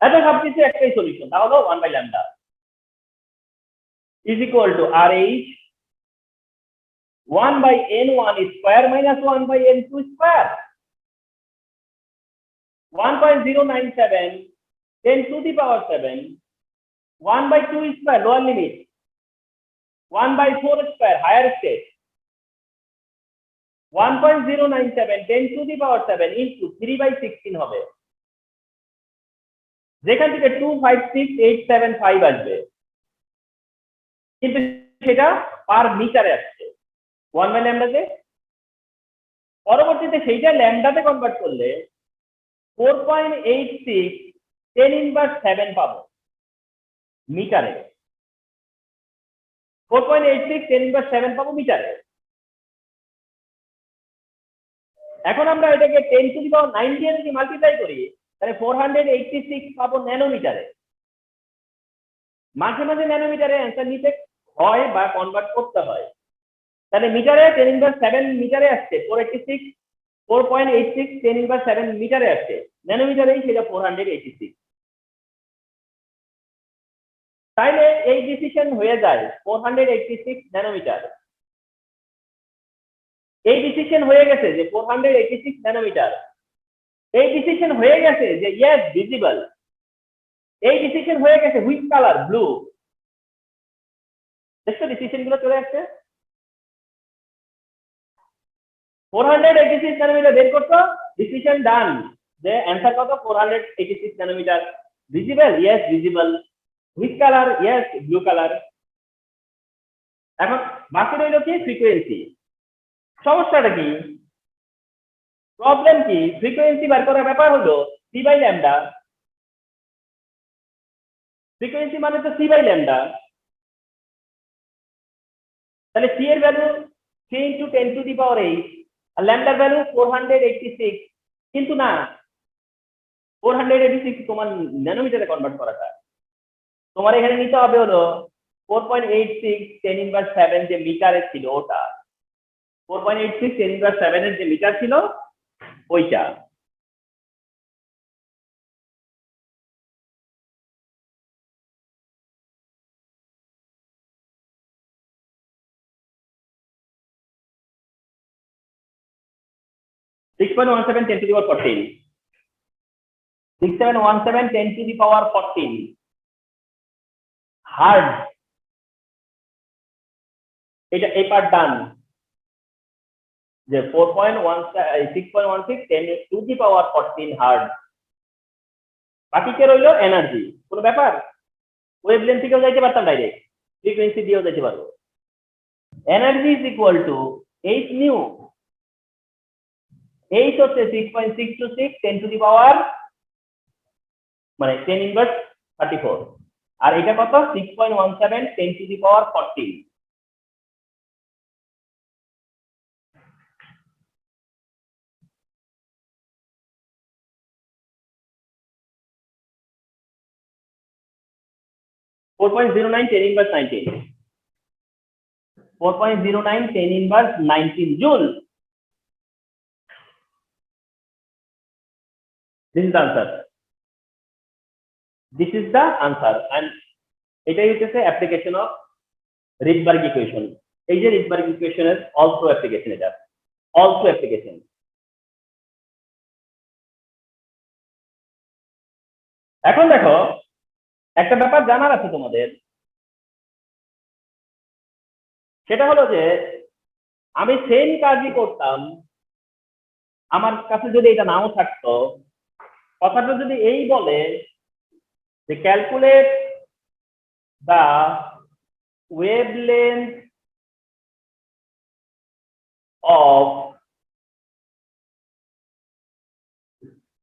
এত সব কিছু একটাই সলিউশন, তা হলো 1/λ is equal to RH 1/n1 square minus 1/n2 square, 1.097 10 to the power 7, 1/2 square lower limit, 1/4 square higher state, 1.097 10 to the power 7 into 3/16 হবে, যেখান থেকে 256875 আসবে, কিন্তু সেটা পার মিটারে আসছে 1/λ তে। পরবর্তীতে সেইটা ল্যামডাতে কনভার্ট করলে 4.86 10 ইনভার্স 7 পাবো মিটারে, 4.86 10 ইনভার্স 7 পাবো মিটারে। এখন আমরা এটাকে 10 টু দি পাওয়ার 9 দিয়ে যদি মাল্টিপ্লাই করি, তাহলে 486 পাবো ন্যানোমিটারে। মাঝে মাঝে ন্যানোমিটারে অ্যান্সার নিতে হয় বা কনভার্ট করতে হয়। তাহলে মিটারে 10 ইনভার্স 7 মিটারে আসছে 486, 4.86 10 ইনভার্স 7 মিটারে আসছে, ন্যানোমিটারেই সেটা 486। তাইলে এই ডিসিশন হয়ে যায় 486 ন্যানোমিটার। এই ডিসিশন হয়ে গেছে যে 486 ন্যানোমিটার। এই ডিসিশন হয়ে গেছে যে ইয়েস ভিজিবল। এই ডিসিশন হয়ে গেছে হুইচ কালার, ব্লু। দেখছো ডিসিশন গুলো চলে আসছে। 486 ন্যানোমিটার বের করছো, ডিসিশন ডান, যে অ্যান্সার কত 486 nanometre. Visible, yes visible. Which colour, yes blue colour. এখন বাকি রইল কি ফ্রিকোয়েন্সি। সমস্যাটা কি, প্রবলেম কি, ফ্রিকোয়েন্সি বার করার ব্যাপার হলো c/λ। ফ্রিকোয়েন্সি মানে তো c/λ। তাহলে c এর value 3 into 10 to the power 8 আর ল্যামডার ভ্যালু 486, কিন্তু না 486 তোমার ন্যানোমিটারে কনভার্ট করাটা, তোমার এখানে নিতে হবে হলো 4.86 10 ইনভার্স 7 যে মিটারে ছিল ওটা, 4.86 10 ইনভার্স 7 এর যে মিটার ছিল ওইটা। 6.17 10 to the power 14, 6717 10 to the power 14 hard. এটা এই পার্ট ডান, যে 6.16 10 to the power 14 হার্ড। বাকি কে রইলো? এনার্জি। কোনো ব্যাপার? ওয়েভলেন্থ থেকেও যাইতে পারতাম, ডাইরেক্ট ফ্রিকোয়েন্সি দিয়েও যাইতে পারবো। Energy is equal to H new. H হচ্ছে 6.626 10 to the power মানে 10 ইনভার্স 34, আর এটা কত? 6.17 10 to the power 14। (4.09 10 inverse 19) 4.09 10 inverse 19 joule. This is the answer. This is the answer, and এটাই হচ্ছে অ্যাপ্লিকেশন অফ রিডবার্গ ইকুয়েশন। এই যে রিডবার্গ ইকুয়েশনের also application, এটা অলসো অ্যাপ্লিকেশন। এখন দেখো, একটা ব্যাপার জানার আছে তোমাদের, সেটা হলো যে আমি সেম কাজই করতাম, আমার কাছে যদি এটা নাও থাকতো, কথাটা যদি এই বলে যে calculate the wavelength of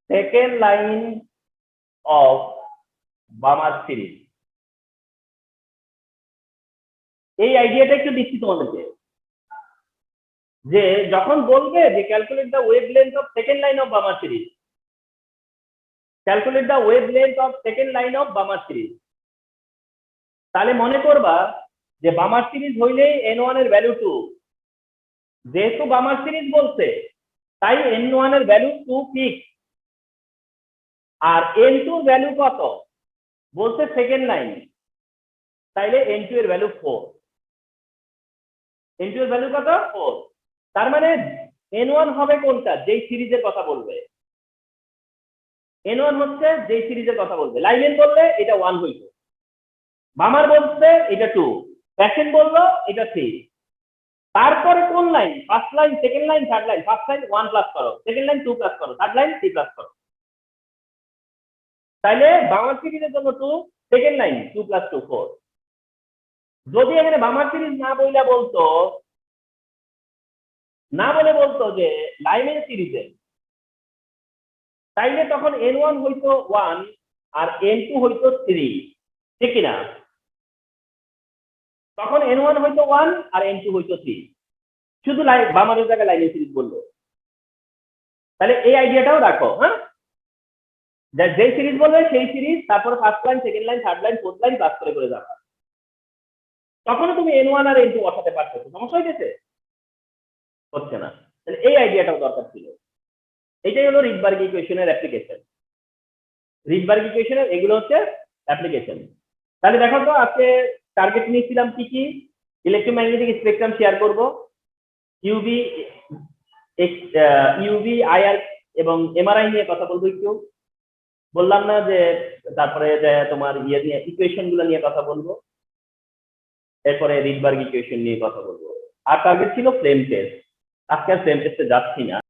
second line of Balmer series, এই আইডিয়াটা একটু দিচ্ছি তোমাদেরকে, যে যখন বলবে যে calculate the wavelength of second line of Balmer series, calculate the wavelength of second line of Balmer series, তাহলে মনে করবা যে Balmer series হইলেই n1 এর ভ্যালু 2, যেহেতু Balmer series বলছে তাই n1 এর ভ্যালু 2 ফিক্স, আর n2 এর ভ্যালু কত বলছে সেকেন্ড লাইন, তাইলে n2 এর ভ্যালু 4, n2 এর ভ্যালু কত? 4। তার মানে n1 হবে কোনটা? যেই সিরিজের কথা বলবে, n1 হচ্ছে যেই সিরিজের কথা বলবে। লাইমেন বললে এটা 1 হইতো, Balmer বলছে এটা 2, প্যাশন বললো এটা 3। তারপরে কোন line? First line, second line, third line. First line 1 plus করো, সেকেন্ড লাইন 2 প্লাস করো, থার্ড লাইন 3 প্লাস করো। তাইলে Balmer সিরিজের জন্য 2, সেকেন্ড লাইন 2 প্লাস 2 4। যদি এখানে Balmer সিরিজ না বলে বলতো যে লাইমেন সিরিজে, তাইলে তখন n1 হইতো 1 আর n2 হইতো 3, ঠিক কিনা? তখন n1 হইতো 1 আর n2 হইতো 3, শুধু Balmer জায়গায় লাইমেন সিরিজ বললো। তাহলে এই আইডিয়াটাও রাখো, হ্যাঁ, যে সিরিজ বলবে সেই সিরিজ, তারপর first line, second line, third line, fourth line plus করে যাবে। তখনও তুমি n1 আর n2 বসাতে পারছো, সমস্যা হইতেছে? হচ্ছে না। তাহলে এই আইডিয়াটাও দরকার ছিল। এটাই হলো রিডবার্গ ইকুয়েশনের অ্যাপ্লিকেশন। রিডবার্গ ইকুয়েশনের এগুলো হচ্ছে অ্যাপ্লিকেশন। তাহলে দেখো তো আজকে টার্গেট নিয়েছিলাম কি কি? ইলেকট্রোম্যাগনেটিক স্পেকট্রাম শেয়ার করব, ইউভি আইআর এবং এমআরআই নিয়ে কথা বলবো একটু। বললাম না যে তারপরে তোমার ইয়ে নিয়ে ইকুয়েশন গুলো নিয়ে কথা বলবো, এরপরে রিডবার্গ ইকুয়েশন নিয়ে কথা বলবো। আর টার্গেট ছিল ফ্লেম টেস্ট। আজকে আর ফ্লেম টেস্টে যাচ্ছি না।